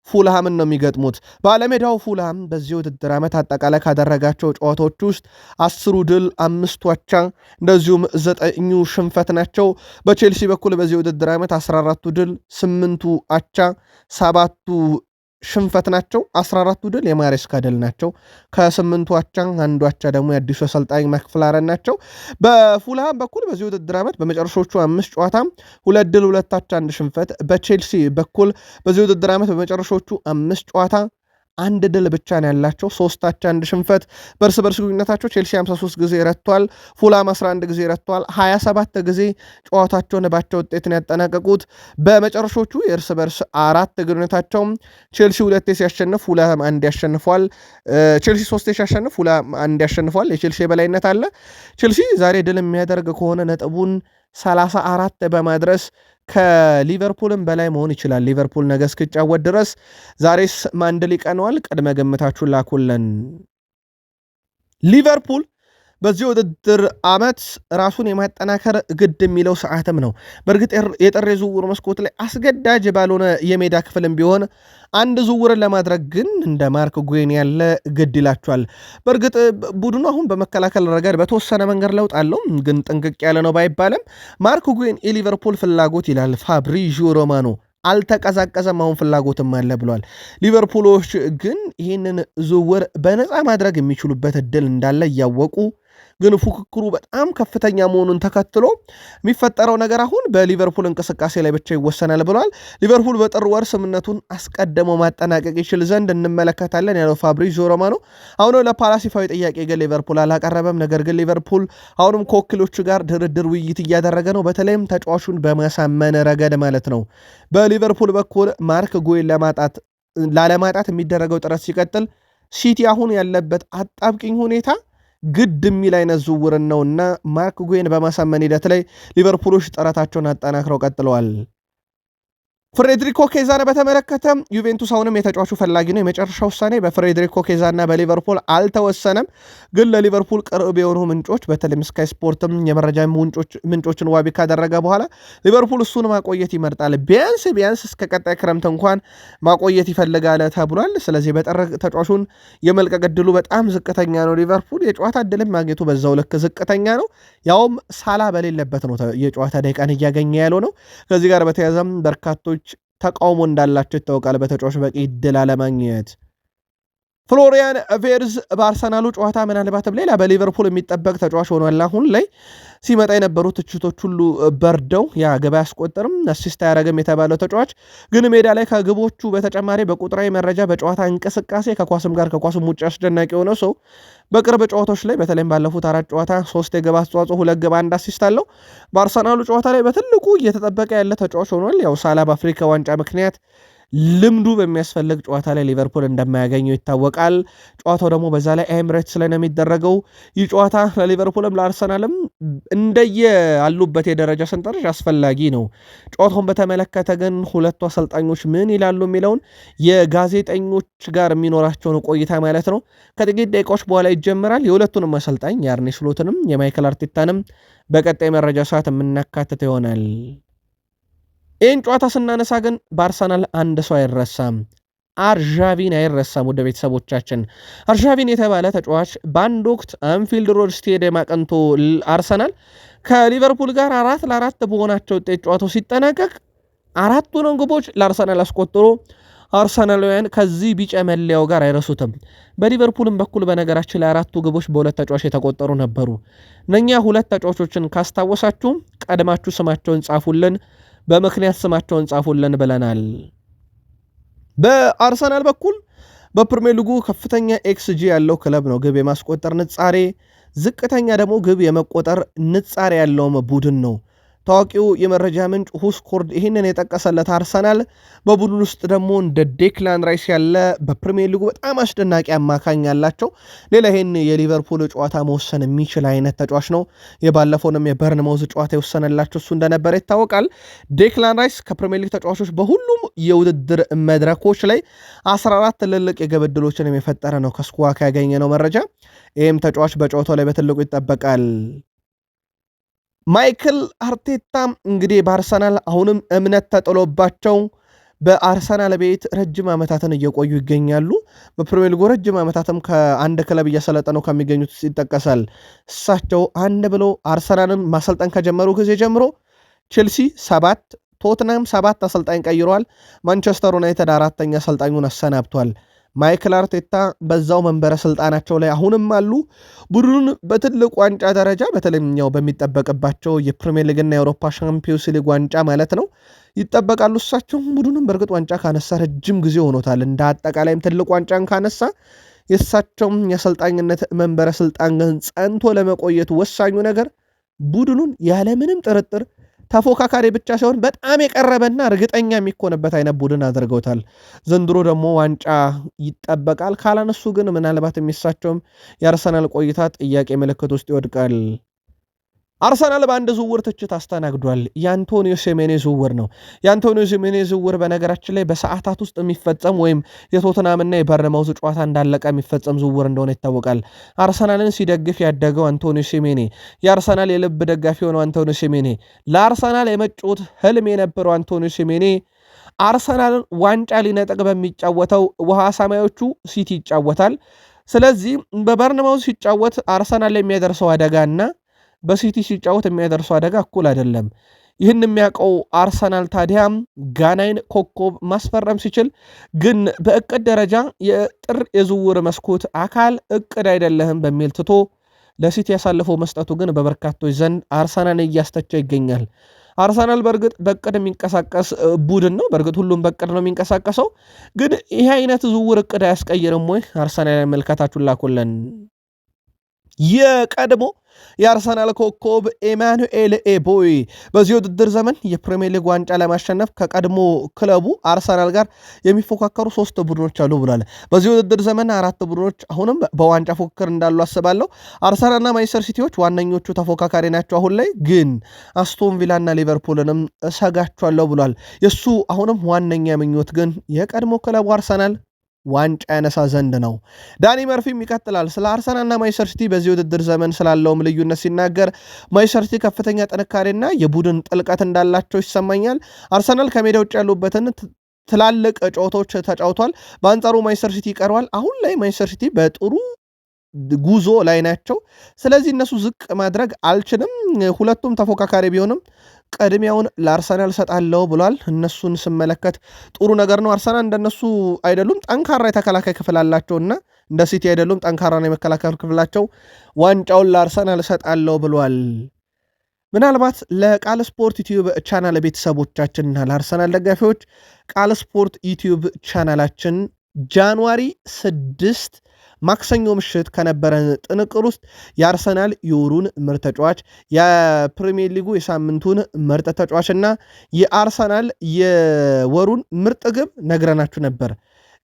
ፉልሃምን ነው የሚገጥሙት። ባለሜዳው ፉልሃም በዚህ ውድድር ዓመት አጠቃላይ ካደረጋቸው ጨዋታዎች ውስጥ 10 ድል 5 አቻ እንደዚሁም 9 ሽንፈት ናቸው። በቼልሲ በኩል በዚህ ውድድር ዓመት 14 ድል 8 አቻ 7 ሽንፈት ናቸው። 14 ድል የማሬስካ ድል ናቸው። ከ8 አቻ 1 አቻ ደግሞ የአዲሱ አሰልጣኝ ማክፍላረን ናቸው። በፉልሃም በኩል በዚህ ውድድር ዓመት በመጨረሻዎቹ 5 ጨዋታ 2 ድል 2 አቻ 1 ሽንፈት። በቼልሲ በኩል በዚህ ውድድር ዓመት በመጨረሻዎቹ 5 ጨዋታ 1 ድል ብቻ ነው ያላቸው። 3 አቻ 1 ሽንፈት። በእርስ በርስ ግንኙነታቸው ቼልሲ 53 ጊዜ ረቷል። ፉልሃም 11 ጊዜ ረቷል። 27 ጊዜ ጨዋታቸውን ባቸው ውጤት ነው ያጠናቀቁት። በመጨረሻዎቹ የእርስ በርስ 4 ግንኙነታቸው ቼልሲ 2 ሲያሸንፍ ፉልሃም 1 ያሸንፏል። ቼልሲ 3 ሲያሸንፍ ፉልሃም 1 ያሸንፏል። የቼልሲ የበላይነት አለ። ቼልሲ ዛሬ ድል የሚያደርግ ከሆነ ነጥቡን 34 በማድረስ ከሊቨርፑልም በላይ መሆን ይችላል። ሊቨርፑል ነገ እስኪጫወት ድረስ ዛሬስ ማን ድል ይቀነዋል? ቅድመ ግምታችሁን ላኩልን። ሊቨርፑል በዚህ ውድድር ዓመት ራሱን የማጠናከር ግድ የሚለው ሰዓትም ነው። በእርግጥ የጥር ዝውውር መስኮት ላይ አስገዳጅ ባልሆነ የሜዳ ክፍልም ቢሆን አንድ ዝውውርን ለማድረግ ግን እንደ ማርክ ጉዌን ያለ ግድ ይላቸዋል። በእርግጥ ቡድኑ አሁን በመከላከል ረገድ በተወሰነ መንገድ ለውጥ አለው፣ ግን ጥንቅቅ ያለ ነው ባይባልም ማርክ ጉዌን የሊቨርፑል ፍላጎት ይላል ፋብሪዚዮ ሮማኖ አልተቀዛቀዘም፣ አሁን ፍላጎትም አለ ብሏል። ሊቨርፑሎች ግን ይህንን ዝውውር በነፃ ማድረግ የሚችሉበት እድል እንዳለ እያወቁ ግን ፉክክሩ በጣም ከፍተኛ መሆኑን ተከትሎ የሚፈጠረው ነገር አሁን በሊቨርፑል እንቅስቃሴ ላይ ብቻ ይወሰናል ብሏል። ሊቨርፑል በጥር ወር ስምነቱን አስቀድሞ ማጠናቀቅ ይችል ዘንድ እንመለከታለን ያለው ፋብሪዚዮ ሮማኖ። አሁን ለፓላስ ይፋዊ ጥያቄ ግን ሊቨርፑል አላቀረበም። ነገር ግን ሊቨርፑል አሁንም ከወኪሎቹ ጋር ድርድር ውይይት እያደረገ ነው፣ በተለይም ተጫዋቹን በማሳመን ረገድ ማለት ነው። በሊቨርፑል በኩል ማርክ ጉዌን ላለማጣት የሚደረገው ጥረት ሲቀጥል ሲቲ አሁን ያለበት አጣብቂኝ ሁኔታ ግድ የሚል አይነት ዝውውርን ነውና ማርክ ጉዌን በማሳመን ሂደት ላይ ሊቨርፑሎች ጥረታቸውን አጠናክረው ቀጥለዋል። ፍሬድሪኮ ኬዛን በተመለከተ ዩቬንቱስ አሁንም የተጫዋቹ ፈላጊ ነው። የመጨረሻ ውሳኔ በፍሬድሪኮ ኬዛና በሊቨርፑል አልተወሰነም። ግን ለሊቨርፑል ቅርብ የሆኑ ምንጮች በተለይም ስካይ ስፖርትም የመረጃ ምንጮችን ዋቢ ካደረገ በኋላ ሊቨርፑል እሱን ማቆየት ይመርጣል። ቢያንስ እስከ ቀጣይ ክረምት እንኳን ማቆየት ይፈልጋል ተብሏል። ስለዚህ በጠረ ተጫዋቹን የመልቀቅ ዕድሉ በጣም ዝቅተኛ ነው። ሊቨርፑል የጨዋታ ዕድልም ማግኘቱ በዛው ልክ ዝቅተኛ ነው። ያውም ሳላ በሌለበት ነው የጨዋታ ደቂቃን እያገኘ ያለው ነው። ከዚህ ጋር በተያያዘም በርካቶች ተቃውሞ እንዳላቸው ይታወቃል። በተጫዋች በቂ ዕድል አለማግኘት ፍሎሪያን ቬርዝ በአርሰናሉ ጨዋታ ምናልባትም ሌላ በሊቨርፑል የሚጠበቅ ተጫዋች ሆኗል። አሁን ላይ ሲመጣ የነበሩ ትችቶች ሁሉ በርደው ያ ግብ አያስቆጥርም አሲስት አያደርግም የተባለው ተጫዋች ግን ሜዳ ላይ ከግቦቹ በተጨማሪ በቁጥራዊ መረጃ በጨዋታ እንቅስቃሴ ከኳስም ውጭ አስደናቂ የሆነ ሰው በቅርብ ጨዋታዎች ላይ በተለይም ባለፉት 4 ጨዋታ 3 የግብ አስተዋጽኦ 2 ግብ 1 አሲስት አለው። በአርሰናሉ ጨዋታ ላይ በትልቁ እየተጠበቀ ያለ ተጫዋች ሆኗል። ያው ሳላ በአፍሪካ ዋንጫ ምክንያት ልምዱ በሚያስፈልግ ጨዋታ ላይ ሊቨርፑል እንደማያገኘው ይታወቃል። ጨዋታው ደግሞ በዛ ላይ ኤምሬትስ ላይ ነው የሚደረገው። ይህ ጨዋታ ለሊቨርፑልም ለአርሰናልም አሉበት የደረጃ ሰንጠረዥ አስፈላጊ ነው። ጨዋታውን በተመለከተ ግን ሁለቱ አሰልጣኞች ምን ይላሉ የሚለውን የጋዜጠኞች ጋር የሚኖራቸውን ቆይታ ማለት ነው ከጥቂት ደቂቃዎች በኋላ ይጀምራል። የሁለቱንም አሰልጣኝ የአርኔ ስሎትንም የማይክል አርቴታንም በቀጣይ መረጃ ሰዓት የምናካትት ይሆናል። ይህን ጨዋታ ስናነሳ ግን በአርሰናል አንድ ሰው አይረሳም። አርዣቪን አይረሳም። ወደ ቤተሰቦቻችን አርዣቪን የተባለ ተጫዋች በአንድ ወቅት አንፊልድ ሮድ ስቴዲየም አቅንቶ አርሰናል ከሊቨርፑል ጋር 4-4 በሆናቸው ውጤት ጨዋታው ሲጠናቀቅ 4ቱን ግቦች ለአርሰናል አስቆጥሮ አርሰናላውያን ከዚህ ቢጫ መለያው ጋር አይረሱትም። በሊቨርፑልም በኩል በነገራችን ላይ 4ቱ ግቦች በሁለት ተጫዋች የተቆጠሩ ነበሩ። እነኛ ሁለት ተጫዋቾችን ካስታወሳችሁ ቀድማችሁ ስማቸውን ጻፉልን፣ በምክንያት ስማቸውን ጻፉልን ብለናል። በአርሰናል በኩል በፕሪሚየር ሊጉ ከፍተኛ ኤክስጂ ያለው ክለብ ነው። ግብ የማስቆጠር ንጻሬ፣ ዝቅተኛ ደግሞ ግብ የመቆጠር ንጻሬ ያለውም ቡድን ነው። ታዋቂው የመረጃ ምንጭ ሁስኮርድ ይህንን የጠቀሰለት አርሰናል በቡድን ውስጥ ደግሞ እንደ ዴክላን ራይስ ያለ በፕሪሚየር ሊጉ በጣም አስደናቂ አማካኝ ያላቸው ሌላ ይህን የሊቨርፑል ጨዋታ መወሰን የሚችል አይነት ተጫዋች ነው። የባለፈውንም የበርንማውዝ ጨዋታ የወሰነላቸው እሱ እንደነበረ ይታወቃል። ዴክላን ራይስ ከፕሪሚየር ሊግ ተጫዋቾች በሁሉም የውድድር መድረኮች ላይ 14 ትልልቅ የግብ ዕድሎችን የፈጠረ ነው። ከስኳካ ያገኘነው መረጃ ይህም ተጫዋች በጨዋታው ላይ በትልቁ ይጠበቃል። ማይክል አርቴታ እንግዲህ በአርሰናል አሁንም እምነት ተጥሎባቸው በአርሰናል ቤት ረጅም ዓመታትን እየቆዩ ይገኛሉ። በፕሪሚየር ሊግ ረጅም ዓመታትም ከአንድ ክለብ እየሰለጠኑ ከሚገኙት ይጠቀሳል። እሳቸው አንድ ብለው አርሰናልን ማሰልጠን ከጀመሩ ጊዜ ጀምሮ ቼልሲ 7፣ ቶትናም 7 አሰልጣኝ ቀይረዋል። ማንቸስተር ዩናይትድ 4ኛ አሰልጣኙን አሰናብቷል። ማይክል አርቴታ በዛው መንበረ ስልጣናቸው ላይ አሁንም አሉ። ቡድኑን በትልቅ ዋንጫ ደረጃ በተለይኛው በሚጠበቅባቸው የፕሪሚየር ሊግና የአውሮፓ ሻምፒዮንስ ሊግ ዋንጫ ማለት ነው ይጠበቃሉ። እሳቸውም ቡድኑን በእርግጥ ዋንጫ ካነሳ ረጅም ጊዜ ሆኖታል። እንደ አጠቃላይም ትልቅ ዋንጫን ካነሳ የእሳቸውም የአሰልጣኝነት መንበረ ስልጣን ግን ጸንቶ ለመቆየቱ ወሳኙ ነገር ቡድኑን ያለምንም ጥርጥር ተፎካካሪ ብቻ ሳይሆን በጣም የቀረበና እርግጠኛ የሚኮንበት አይነት ቡድን አድርገውታል። ዘንድሮ ደግሞ ዋንጫ ይጠበቃል። ካላነሱ ግን ምናልባት የሚሳቸውም የአርሰናል ቆይታ ጥያቄ ምልክት ውስጥ ይወድቃል። አርሰናል በአንድ ዝውውር ትችት አስተናግዷል። የአንቶኒዮ ሴሜኔ ዝውውር ነው። የአንቶኒዮ ሴሜኔ ዝውውር በነገራችን ላይ በሰዓታት ውስጥ የሚፈጸም ወይም የቶትናምና የበርንማውዝ ጨዋታ እንዳለቀ የሚፈጸም ዝውውር እንደሆነ ይታወቃል። አርሰናልን ሲደግፍ ያደገው አንቶኒዮ ሴሜኔ፣ የአርሰናል የልብ ደጋፊ የሆነው አንቶኒዮ ሴሜኔ፣ ለአርሰናል የመጫወት ህልም የነበረው አንቶኒዮ ሴሜኔ አርሰናልን ዋንጫ ሊነጥቅ በሚጫወተው ውሃ ሰማዮቹ ሲቲ ይጫወታል። ስለዚህ በበርንማውዝ ሲጫወት አርሰናል ላይ የሚያደርሰው አደጋና በሲቲ ሲጫወት የሚያደርሰው አደጋ እኩል አይደለም። ይህን የሚያውቀው አርሰናል ታዲያ ጋናይን ኮከብ ማስፈረም ሲችል ግን በእቅድ ደረጃ የጥር የዝውውር መስኮት አካል እቅድ አይደለህም በሚል ትቶ ለሲቲ ያሳልፈው መስጠቱ ግን በበርካቶች ዘንድ አርሰናልን እያስተቸ ይገኛል። አርሰናል በእርግጥ በእቅድ የሚንቀሳቀስ ቡድን ነው። በእርግጥ ሁሉም በእቅድ ነው የሚንቀሳቀሰው። ግን ይህ አይነት ዝውውር እቅድ አያስቀይርም ወይ? አርሰናል መልከታችሁን ላኩልን። የቀድሞ የአርሰናል ኮከብ ኤማኑኤል ኤቦይ በዚህ ውድድር ዘመን የፕሪሚየር ሊግ ዋንጫ ለማሸነፍ ከቀድሞ ክለቡ አርሰናል ጋር የሚፎካከሩ 3 ቡድኖች አሉ ብሏል። በዚህ ውድድር ዘመን 4 ቡድኖች አሁንም በዋንጫ ፉክክር እንዳሉ አስባለሁ። አርሰናልና ማንቸስተር ሲቲዎች ዋነኞቹ ተፎካካሪ ናቸው። አሁን ላይ ግን አስቶን ቪላና ሊቨርፑልንም እሰጋቸዋለሁ ብሏል። የሱ አሁንም ዋነኛ ምኞት ግን የቀድሞ ክለቡ አርሰናል ዋንጫ ያነሳ ዘንድ ነው። ዳኒ መርፊም ይቀጥላል። ስለ አርሰናልና ማንቸስተር ሲቲ በዚህ ውድድር ዘመን ስላለውም ልዩነት ሲናገር ማንቸስተር ሲቲ ከፍተኛ ጥንካሬና የቡድን ጥልቀት እንዳላቸው ይሰማኛል። አርሰናል ከሜዳ ውጭ ያሉበትን ትላልቅ ጨዋታዎች ተጫውቷል። በአንጻሩ ማንቸስተር ሲቲ ይቀረዋል። አሁን ላይ ማንቸስተር ሲቲ በጥሩ ጉዞ ላይ ናቸው። ስለዚህ እነሱ ዝቅ ማድረግ አልችልም። ሁለቱም ተፎካካሪ ቢሆንም ቅድሚያውን ለአርሰናል ሰጣለው ብሏል። እነሱን ስመለከት ጥሩ ነገር ነው። አርሰናል እንደነሱ አይደሉም፣ ጠንካራ የተከላካይ ክፍል አላቸውና እንደ ሲቲ አይደሉም፣ ጠንካራ ነው የመከላከል ክፍላቸው። ዋንጫውን ለአርሰናል ሰጣለው ብሏል። ምናልባት ለቃል ስፖርት ዩቲዩብ ቻናል ቤተሰቦቻችንና ለአርሰናል ደጋፊዎች ቃል ስፖርት ዩቲዩብ ቻናላችን ጃንዋሪ 6 ማክሰኞ ምሽት ከነበረ ጥንቅር ውስጥ የአርሰናል የወሩን ምርጥ ተጫዋች፣ የፕሪሚየር ሊጉ የሳምንቱን ምርጥ ተጫዋችና የአርሰናል የወሩን ምርጥ ግብ ነግረናችሁ ነበር።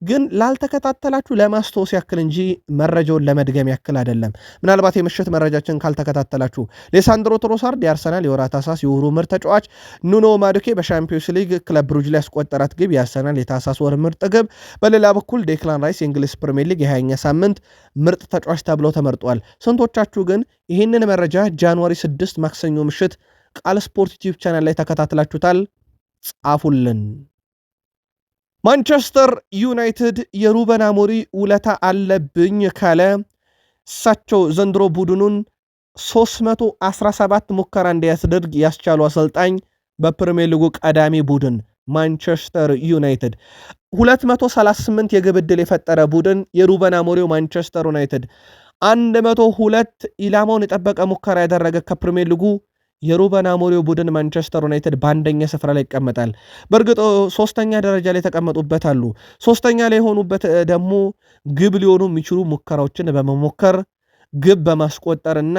ግን ላልተከታተላችሁ ለማስታወስ ያክል እንጂ መረጃውን ለመድገም ያክል አይደለም። ምናልባት የምሽት መረጃችን ካልተከታተላችሁ ሌሳንድሮ ትሮሳርድ የአርሰናል የወር ታህሳስ የወሩ ምርጥ ተጫዋች፣ ኑኖ ማዱኬ በሻምፒዮንስ ሊግ ክለብ ብሩጅ ላይ ያስቆጠራት ግብ የአርሰናል የታህሳስ ወር ምርጥ ግብ፣ በሌላ በኩል ዴክላን ራይስ የእንግሊዝ ፕሪሚየር ሊግ የ20ኛ ሳምንት ምርጥ ተጫዋች ተብለው ተመርጧል። ስንቶቻችሁ ግን ይህንን መረጃ ጃንዋሪ 6 ማክሰኞ ምሽት ቃል ስፖርት ዩቲዩብ ቻናል ላይ ተከታትላችሁታል? ጻፉልን። ማንቸስተር ዩናይትድ የሩበን አሞሪ ውለታ አለብኝ ካለ እሳቸው ዘንድሮ ቡድኑን 317 ሙከራ እንዲያስደርግ ያስቻሉ አሰልጣኝ በፕሪሚየር ሊጉ ቀዳሚ ቡድን ማንቸስተር ዩናይትድ 238 የግብ ዕድል የፈጠረ ቡድን የሩበን አሞሪው ማንቸስተር ዩናይትድ 102 ኢላማውን የጠበቀ ሙከራ ያደረገ ከፕሪሚየር ሊጉ የሩበን አሞሪው ቡድን ማንቸስተር ዩናይትድ በአንደኛ ስፍራ ላይ ይቀመጣል። በእርግጥ 3ኛ ደረጃ ላይ ተቀመጡበት አሉ። 3ኛ ላይ የሆኑበት ደግሞ ግብ ሊሆኑ የሚችሉ ሙከራዎችን በመሞከር ግብ በማስቆጠርና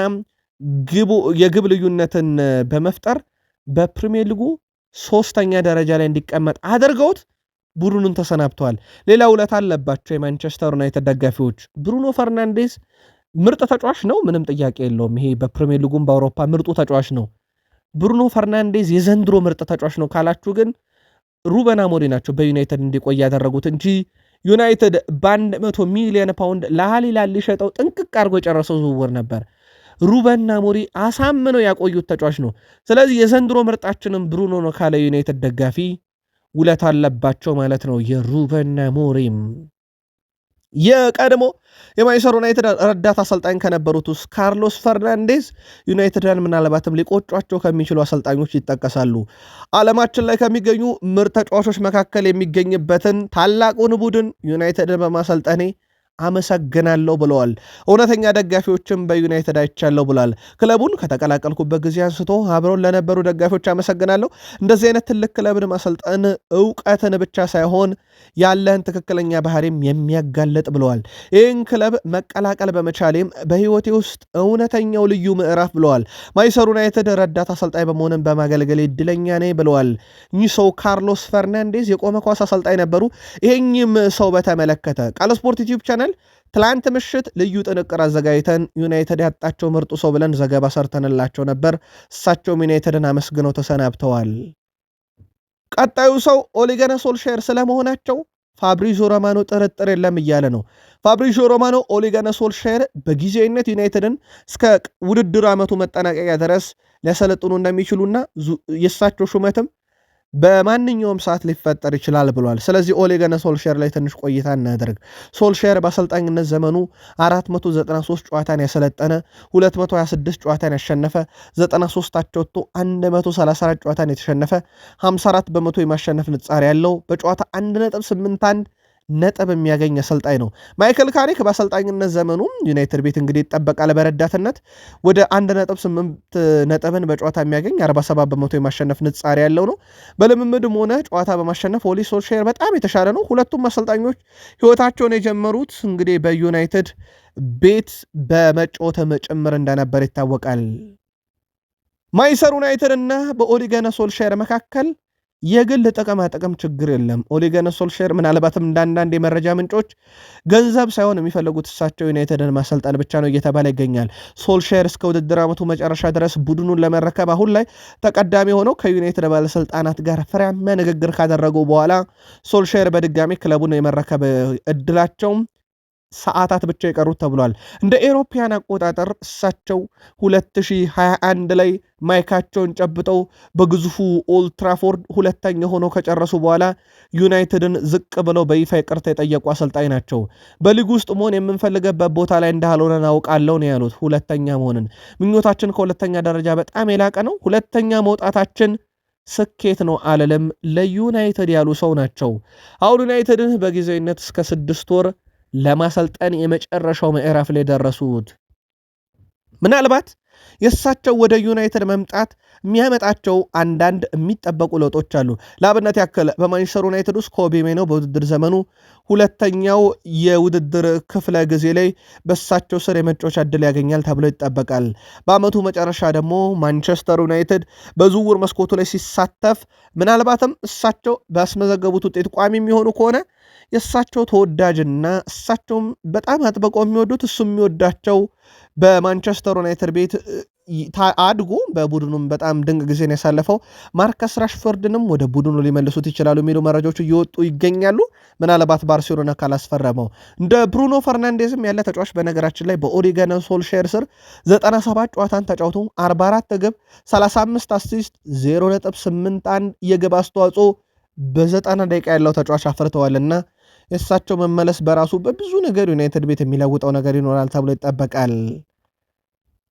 የግብ ልዩነትን በመፍጠር በፕሪሚየር ሊጉ 3ኛ ደረጃ ላይ እንዲቀመጥ አድርገውት ቡድኑን ተሰናብተዋል። ሌላ ውለታ አለባቸው የማንቸስተር ዩናይትድ ደጋፊዎች። ብሩኖ ፈርናንዴስ ምርጥ ተጫዋች ነው፣ ምንም ጥያቄ የለውም። ይሄ በፕሪሚየር ሊጉም በአውሮፓ ምርጡ ተጫዋች ነው። ብሩኖ ፈርናንዴዝ የዘንድሮ ምርጥ ተጫዋች ነው ካላችሁ ግን ሩበን አሞሪም ናቸው በዩናይትድ እንዲቆይ ያደረጉት እንጂ ዩናይትድ በ100 ሚሊዮን ፓውንድ ለሃሊላንድ ሊሸጠው ጥንቅቅ አድርጎ የጨረሰው ዝውውር ነበር። ሩበን አሞሪም አሳምነው ያቆዩት ተጫዋች ነው። ስለዚህ የዘንድሮ ምርጣችንም ብሩኖ ነው ካለ ዩናይትድ ደጋፊ ውለታ አለባቸው ማለት ነው የሩበን አሞሪም። የቀድሞ የማንቸስተር ዩናይትድ ረዳት አሰልጣኝ ከነበሩት ውስጥ ካርሎስ ፈርናንዴዝ ዩናይትድን ምናልባትም ሊቆጯቸው ከሚችሉ አሰልጣኞች ይጠቀሳሉ። ዓለማችን ላይ ከሚገኙ ምርጥ ተጫዋቾች መካከል የሚገኝበትን ታላቁን ቡድን ዩናይትድን በማሰልጠኔ አመሰግናለሁ ብለዋል። እውነተኛ ደጋፊዎችም በዩናይትድ አይቻለሁ ብሏል። ክለቡን ከተቀላቀልኩበት ጊዜ አንስቶ አብረውን ለነበሩ ደጋፊዎች አመሰግናለሁ። እንደዚህ አይነት ትልቅ ክለብን ማሰልጠን እውቀትን ብቻ ሳይሆን ያለህን ትክክለኛ ባህሪም የሚያጋለጥ ብለዋል። ይህን ክለብ መቀላቀል በመቻሌም በህይወቴ ውስጥ እውነተኛው ልዩ ምዕራፍ ብለዋል። ማንቸስተር ዩናይትድ ረዳት አሰልጣኝ በመሆንም በማገልገል እድለኛ ነኝ ብለዋል። እኚህ ሰው ካርሎስ ፈርናንዴዝ የቆመ ኳስ አሰልጣኝ ነበሩ። ይሄኝም ሰው በተመለከተ ቃል ስፖርት ዩቲዩብ ቻናል ትላንት ምሽት ልዩ ጥንቅር አዘጋጅተን ዩናይትድ ያጣቸው ምርጡ ሰው ብለን ዘገባ ሰርተንላቸው ነበር። እሳቸውም ዩናይትድን አመስግነው ተሰናብተዋል። ቀጣዩ ሰው ኦሌ ጉናር ሶልሻየር ስለመሆናቸው ፋብሪዞ ሮማኖ ጥርጥር የለም እያለ ነው። ፋብሪዞ ሮማኖ ኦሌ ጉናር ሶልሻየር በጊዜያዊነት ዩናይትድን እስከ ውድድር ዓመቱ መጠናቀቂያ ድረስ ሊያሰለጥኑ እንደሚችሉና የእሳቸው ሹመትም በማንኛውም ሰዓት ሊፈጠር ይችላል ብሏል። ስለዚህ ኦሌ ጉናር ሶልሼር ላይ ትንሽ ቆይታ እናደርግ። ሶልሼር በአሰልጣኝነት ዘመኑ 493 ጨዋታን ያሰለጠነ፣ 226 ጨዋታን ያሸነፈ፣ 93 አቻ ወጥቶ 134 ጨዋታን የተሸነፈ፣ 54 በመቶ የማሸነፍ ንጻሬ ያለው፣ በጨዋታ 1.81 ነጥብ የሚያገኝ አሰልጣኝ ነው። ማይክል ካሪክ በአሰልጣኝነት ዘመኑ ዩናይትድ ቤት እንግዲህ ይጠበቃል በረዳትነት ወደ 1.8 ነጥብን በጨዋታ የሚያገኝ 47 በመቶ የማሸነፍ ንጻሬ ያለው ነው። በልምምድም ሆነ ጨዋታ በማሸነፍ ኦሊ ሶልሼር በጣም የተሻለ ነው። ሁለቱም አሰልጣኞች ህይወታቸውን የጀመሩት እንግዲህ በዩናይትድ ቤት በመጫወትም ጭምር እንደነበር ይታወቃል። ማንቸስተር ዩናይትድ እና በኦሊ ጉናር ሶልሼር መካከል የግል ጥቅም ችግር የለም። ኦሌ ጉናር ሶልሼር ምናልባትም እንዳንዳንድ የመረጃ ምንጮች ገንዘብ ሳይሆን የሚፈልጉት እሳቸው ዩናይትድን ማሰልጠን ብቻ ነው እየተባለ ይገኛል። ሶልሼር እስከ ውድድር ዓመቱ መጨረሻ ድረስ ቡድኑን ለመረከብ አሁን ላይ ተቀዳሚ ሆነው ከዩናይትድ ባለስልጣናት ጋር ፍሬያማ ንግግር ካደረጉ በኋላ ሶልሼር በድጋሚ ክለቡን የመረከብ እድላቸውም ሰዓታት ብቻ የቀሩት ተብሏል። እንደ ኤሮፓያን አቆጣጠር እሳቸው 2021 ላይ ማይካቸውን ጨብጠው በግዙፉ ኦልትራፎርድ ሁለተኛ ሆነው ከጨረሱ በኋላ ዩናይትድን ዝቅ ብለው በይፋ ይቅርታ የጠየቁ አሰልጣኝ ናቸው። በሊግ ውስጥ መሆን የምንፈልገበት ቦታ ላይ እንዳልሆነ እናውቃለሁ ነው ያሉት። ሁለተኛ መሆንን ምኞታችን ከሁለተኛ ደረጃ በጣም የላቀ ነው። ሁለተኛ መውጣታችን ስኬት ነው አለለም ለዩናይትድ ያሉ ሰው ናቸው። አሁን ዩናይትድን በጊዜያዊነት እስከ 6 ወር ለማሰልጠን የመጨረሻው ምዕራፍ ላይ ደረሱት። ምናልባት የእሳቸው ወደ ዩናይትድ መምጣት የሚያመጣቸው አንዳንድ የሚጠበቁ ለውጦች አሉ። ለአብነት ያክል በማንቸስተር ዩናይትድ ውስጥ ኮቢ ሜይኖ በውድድር ዘመኑ ሁለተኛው የውድድር ክፍለ ጊዜ ላይ በእሳቸው ስር የመጫወቻ ዕድል ያገኛል ተብሎ ይጠበቃል። በአመቱ መጨረሻ ደግሞ ማንቸስተር ዩናይትድ በዝውውር መስኮቱ ላይ ሲሳተፍ ምናልባትም እሳቸው ባስመዘገቡት ውጤት ቋሚ የሚሆኑ ከሆነ የእሳቸው ተወዳጅና እሳቸውም በጣም አጥብቀው የሚወዱት እሱ የሚወዳቸው በማንቸስተር ዩናይትድ ቤት አድጎ በቡድኑም በጣም ድንቅ ጊዜን ያሳለፈው ማርከስ ራሽፎርድንም ወደ ቡድኑ ሊመልሱት ይችላሉ የሚሉ መረጃዎች እየወጡ ይገኛሉ። ምናልባት ባርሴሎና ካላስፈረመው እንደ ብሩኖ ፈርናንዴዝም ያለ ተጫዋች በነገራችን ላይ በኦሌ ጉናር ሶልሼር ስር 97 ጨዋታን ተጫውቶ 44 ግብ 35 አሲስት 0.81 የግብ አስተዋጽኦ በ90 ደቂቃ ያለው ተጫዋች አፍርተዋልና የእሳቸው መመለስ በራሱ በብዙ ነገር ዩናይትድ ቤት የሚለውጠው ነገር ይኖራል ተብሎ ይጠበቃል።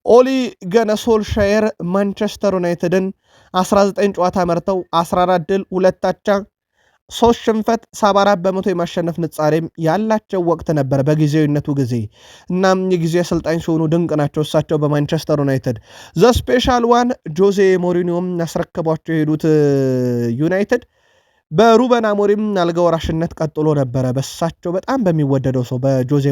ኦሊ ጉናር ሶልሼር ማንቸስተር ዩናይትድን 19 ጨዋታ መርተው 14 ድል 2 አቻ 3 ሽንፈት 74 በመቶ የማሸነፍ ንጻሬም ያላቸው ወቅት ነበር በጊዜያዊነቱ ጊዜ። እናም የጊዜ አሰልጣኝ ሲሆኑ ድንቅ ናቸው እሳቸው በማንቸስተር ዩናይትድ። ዘ ስፔሻል ዋን ጆዜ ሞሪኒዮም ያስረከቧቸው የሄዱት ዩናይትድ በሩበን አሞሪም አልጋ ወራሽነት ቀጥሎ ነበረ በሳቸው በጣም በሚወደደው ሰው በጆዜ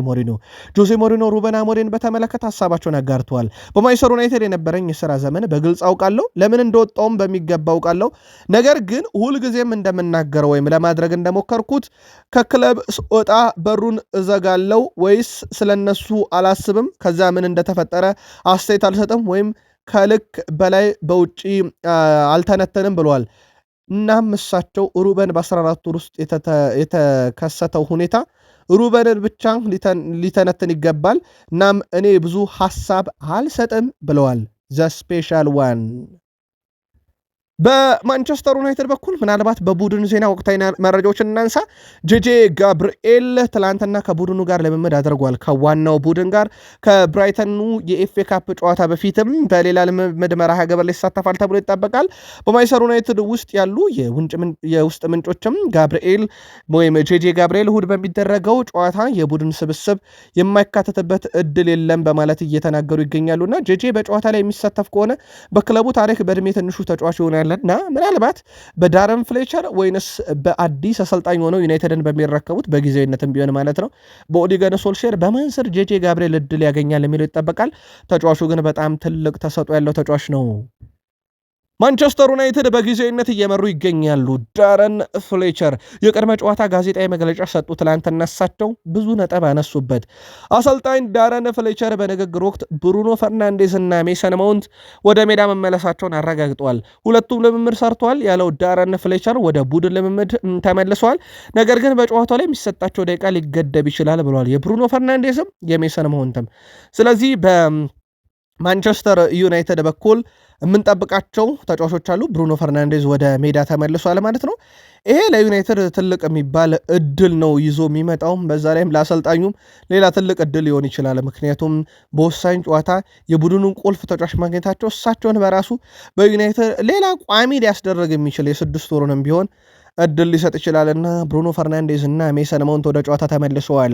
ሞሪኖ ሩበን አሞሪን በተመለከተ ሀሳባቸውን አጋርተዋል። በማንቸስተር ዩናይትድ የነበረኝ የሥራ ዘመን በግልጽ አውቃለሁ፣ ለምን እንደወጣውም በሚገባ አውቃለሁ። ነገር ግን ሁልጊዜም እንደምናገረው ወይም ለማድረግ እንደሞከርኩት ከክለብ ወጣ በሩን እዘጋለው ወይስ ስለነሱ አላስብም፣ ከዛ ምን እንደተፈጠረ አስተያየት አልሰጥም፣ ወይም ከልክ በላይ በውጪ አልተነተንም ብለዋል። እናም እሳቸው ሩበን በ14 ወር ውስጥ የተከሰተው ሁኔታ ሩበንን ብቻ ሊተነትን ይገባል። እናም እኔ ብዙ ሐሳብ አልሰጥም ብለዋል። ዘ ስፔሻል ዋን በማንቸስተር ዩናይትድ በኩል ምናልባት በቡድን ዜና ወቅታዊ መረጃዎችን እናንሳ። ጄጄ ጋብርኤል ትላንትና ከቡድኑ ጋር ልምምድ አድርጓል። ከዋናው ቡድን ጋር ከብራይተኑ የኤፍኤ ካፕ ጨዋታ በፊትም በሌላ ልምምድ መርሃ ግብር ላይ ይሳተፋል ተብሎ ይጠበቃል። በማንቸስተር ዩናይትድ ውስጥ ያሉ የውስጥ ምንጮችም ጋብርኤል ወይም ጄጄ ጋብርኤል እሁድ በሚደረገው ጨዋታ የቡድን ስብስብ የማይካተትበት እድል የለም በማለት እየተናገሩ ይገኛሉና ጄጄ በጨዋታ ላይ የሚሳተፍ ከሆነ በክለቡ ታሪክ በእድሜ ትንሹ ተጫዋች ይሆናል እና ምናልባት በዳረን ፍሌቸር ወይንስ በአዲስ አሰልጣኝ ሆነው ዩናይትድን በሚረከቡት በጊዜያዊነትም ቢሆን ማለት ነው በኦሊ ጉናር ሶልሼር በማን ስር ጄጄ ጋብርኤል እድል ያገኛል የሚለው ይጠበቃል። ተጫዋቹ ግን በጣም ትልቅ ተሰጥኦ ያለው ተጫዋች ነው። ማንቸስተር ዩናይትድ በጊዜያዊነት እየመሩ ይገኛሉ። ዳረን ፍሌቸር የቅድመ ጨዋታ ጋዜጣዊ መግለጫ ሰጡ። ትላንትና እሳቸው ብዙ ነጥብ አነሱበት። አሰልጣኝ ዳረን ፍሌቸር በንግግር ወቅት ብሩኖ ፈርናንዴዝ እና ሜሰን ማውንት ወደ ሜዳ መመለሳቸውን አረጋግጠዋል። ሁለቱም ልምምድ ሰርተዋል ያለው ዳረን ፍሌቸር ወደ ቡድን ልምምድ ተመልሰዋል። ነገር ግን በጨዋታው ላይ የሚሰጣቸው ደቂቃ ሊገደብ ይችላል ብለዋል። የብሩኖ ፈርናንዴዝም የሜሰን ማውንትም። ስለዚህ ማንቸስተር ዩናይትድ በኩል የምንጠብቃቸው ተጫዋቾች አሉ። ብሩኖ ፈርናንዴዝ ወደ ሜዳ ተመልሷል ማለት ነው። ይሄ ለዩናይትድ ትልቅ የሚባል እድል ነው ይዞ የሚመጣውም። በዛ ላይም ለአሰልጣኙም ሌላ ትልቅ እድል ሊሆን ይችላል። ምክንያቱም በወሳኝ ጨዋታ የቡድኑን ቁልፍ ተጫዋች ማግኘታቸው እሳቸውን በራሱ በዩናይትድ ሌላ ቋሚ ሊያስደረግ የሚችል የስድስት ወሩንም ቢሆን እድል ሊሰጥ ይችላልና ብሩኖ ፈርናንዴዝ እና ሜሰን ማውንት ወደ ጨዋታ ተመልሰዋል።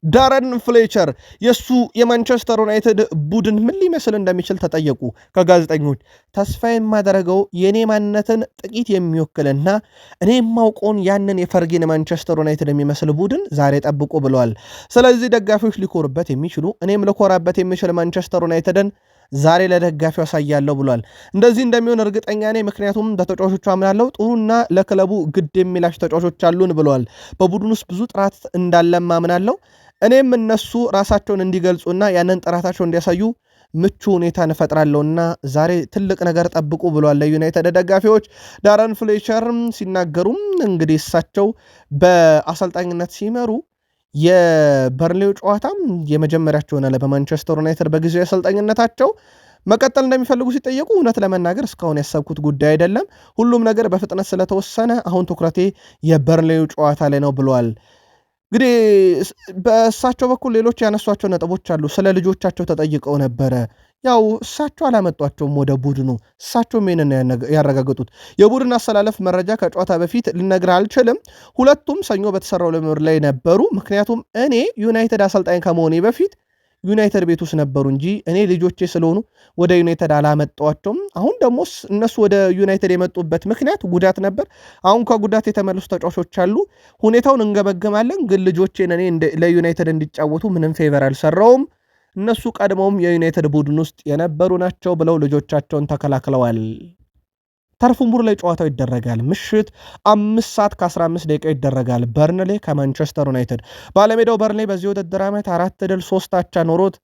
ዳረን ፍሌቸር የእሱ የማንቸስተር ዩናይትድ ቡድን ምን ሊመስል እንደሚችል ተጠየቁ ከጋዜጠኞች። ተስፋ የማደረገው የእኔ ማንነትን ጥቂት የሚወክልና እኔ የማውቀውን ያንን የፈርጊን ማንቸስተር ዩናይትድ የሚመስል ቡድን ዛሬ ጠብቁ ብለዋል። ስለዚህ ደጋፊዎች ሊኮሩበት የሚችሉ እኔም ልኮራበት የሚችል ማንቸስተር ዩናይትድን ዛሬ ለደጋፊው ያሳያለሁ ብሏል። እንደዚህ እንደሚሆን እርግጠኛ ነኝ፣ ምክንያቱም በተጫዋቾቹ አምናለሁ፣ ጥሩና ለክለቡ ግድ የሚላቸው ተጫዋቾች አሉን ብለዋል። በቡድን ውስጥ ብዙ ጥራት እንዳለም አምናለሁ። እኔም እነሱ ራሳቸውን እንዲገልጹና ያንን ጥራታቸውን እንዲያሳዩ ምቹ ሁኔታ እንፈጥራለሁና ዛሬ ትልቅ ነገር ጠብቁ ብሏል ለዩናይትድ ደጋፊዎች። ዳረን ፍሌቸር ሲናገሩም እንግዲህ እሳቸው በአሰልጣኝነት ሲመሩ የበርንሌው ጨዋታም የመጀመሪያቸው ሆነ በማንቸስተር ዩናይትድ በጊዜው አሰልጣኝነታቸው መቀጠል እንደሚፈልጉ ሲጠየቁ እውነት ለመናገር እስካሁን ያሰብኩት ጉዳይ አይደለም፣ ሁሉም ነገር በፍጥነት ስለተወሰነ አሁን ትኩረቴ የበርንሌው ጨዋታ ላይ ነው ብለዋል። እንግዲህ በእሳቸው በኩል ሌሎች ያነሷቸው ነጥቦች አሉ። ስለ ልጆቻቸው ተጠይቀው ነበረ። ያው እሳቸው አላመጧቸውም ወደ ቡድኑ፣ እሳቸውም ይህንን ያረጋገጡት። የቡድን አሰላለፍ መረጃ ከጨዋታ በፊት ልነግርህ አልችልም። ሁለቱም ሰኞ በተሰራው ልምምድ ላይ ነበሩ። ምክንያቱም እኔ ዩናይትድ አሰልጣኝ ከመሆኔ በፊት ዩናይትድ ቤት ውስጥ ነበሩ እንጂ እኔ ልጆቼ ስለሆኑ ወደ ዩናይትድ አላመጣቸውም። አሁን ደግሞ እነሱ ወደ ዩናይትድ የመጡበት ምክንያት ጉዳት ነበር። አሁን ከጉዳት የተመለሱ ተጫዋቾች አሉ። ሁኔታውን እንገመግማለን። ግን ልጆቼን እኔ ለዩናይትድ እንዲጫወቱ ምንም ፌቨር አልሰራውም። እነሱ ቀድመውም የዩናይትድ ቡድን ውስጥ የነበሩ ናቸው ብለው ልጆቻቸውን ተከላክለዋል። ተርፉምቡር ላይ ጨዋታው ይደረጋል። ምሽት 5:15 ይደረጋል። በርንሌ ከማንቸስተር ዩናይትድ። ባለሜዳው በርንሌ በዚህ ውድድር ዓመት 4 ድል 3 አቻ ኖሮት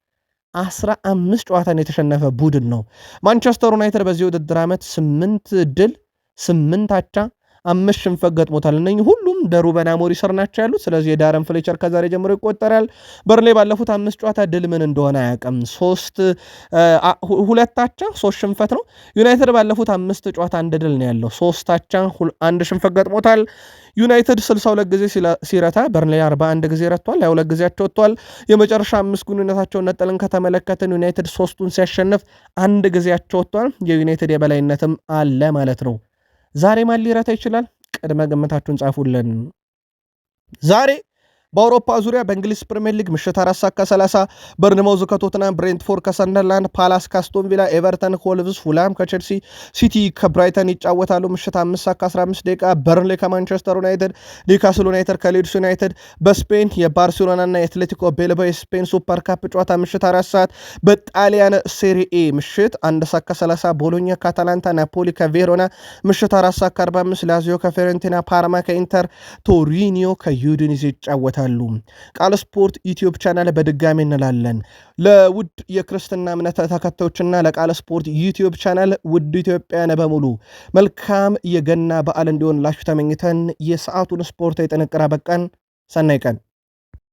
15 ጨዋታን የተሸነፈ ቡድን ነው። ማንቸስተር ዩናይትድ በዚህ ውድድር ዓመት 8 ድል 8 አቻ 5 ሽንፈት ገጥሞታል። እነኚህ ሁሉም በሩበን አሞሪም ስር ናቸው ያሉት። ስለዚህ የዳረን ፍሌቸር ከዛሬ ጀምሮ ይቆጠራል። በርንሌ ባለፉት 5 ጨዋታ ድል ምን እንደሆነ አያውቅም። 2 አቻ 3 ሽንፈት ነው። ዩናይትድ ባለፉት 5 ጨዋታ 1 ድል ነው ያለው። 3 አቻ 1 ሽንፈት ገጥሞታል። ዩናይትድ 62 ጊዜ ሲረታ በርንሌ 41 ጊዜ ረቷል። 22 ጊዜያቸው ወጥቷል። የመጨረሻ 5 ግንኙነታቸውን ነጥለን ከተመለከትን ዩናይትድ 3ቱን ሲያሸንፍ 1 ጊዜያቸው ወጥቷል። የዩናይትድ የበላይነትም አለ ማለት ነው። ዛሬ ማን ሊረታ ይችላል? ቅድመ ግምታችሁን ጻፉልን። ዛሬ በአውሮፓ ዙሪያ በእንግሊዝ ፕሪሚየር ሊግ ምሽት 4:30 በርንማውዝ ከቶትናም፣ ብሬንትፎርድ ከሰንደርላንድ፣ ፓላስ ከአስቶን ቪላ፣ ኤቨርተን ከወልቭስ፣ ፉላም ከቼልሲ፣ ሲቲ ከብራይተን ይጫወታሉ። ምሽት 5:15 በርንሌ ከማንቸስተር ዩናይትድ፣ ኒውካስል ዩናይትድ ከሊድስ ዩናይትድ። በስፔን የባርሴሎናና የአትሌቲኮ ቤልባኦ የስፔን ሱፐር ካፕ ጨዋታ ምሽት 4 ሰዓት። በጣሊያን ሴሪኤ ምሽት 1:30 ቦሎኛ ከአታላንታ፣ ናፖሊ ከቬሮና። ምሽት 4:45 ላዚዮ ከፌሬንቲና፣ ፓርማ ከኢንተር፣ ቶሪኒዮ ከዩዲኒዝ ይጫወታል። ቃል ስፖርት ዩቲዩብ ቻናል በድጋሚ እንላለን ለውድ የክርስትና እምነት ተከታዮችና ለቃል ስፖርት ዩቲዩብ ቻናል ውድ ኢትዮጵያውያን በሙሉ መልካም የገና በዓል እንዲሆንላችሁ ተመኝተን የሰዓቱን ስፖርታዊ ጥንቅር አበቃን። ሰናይ ቀን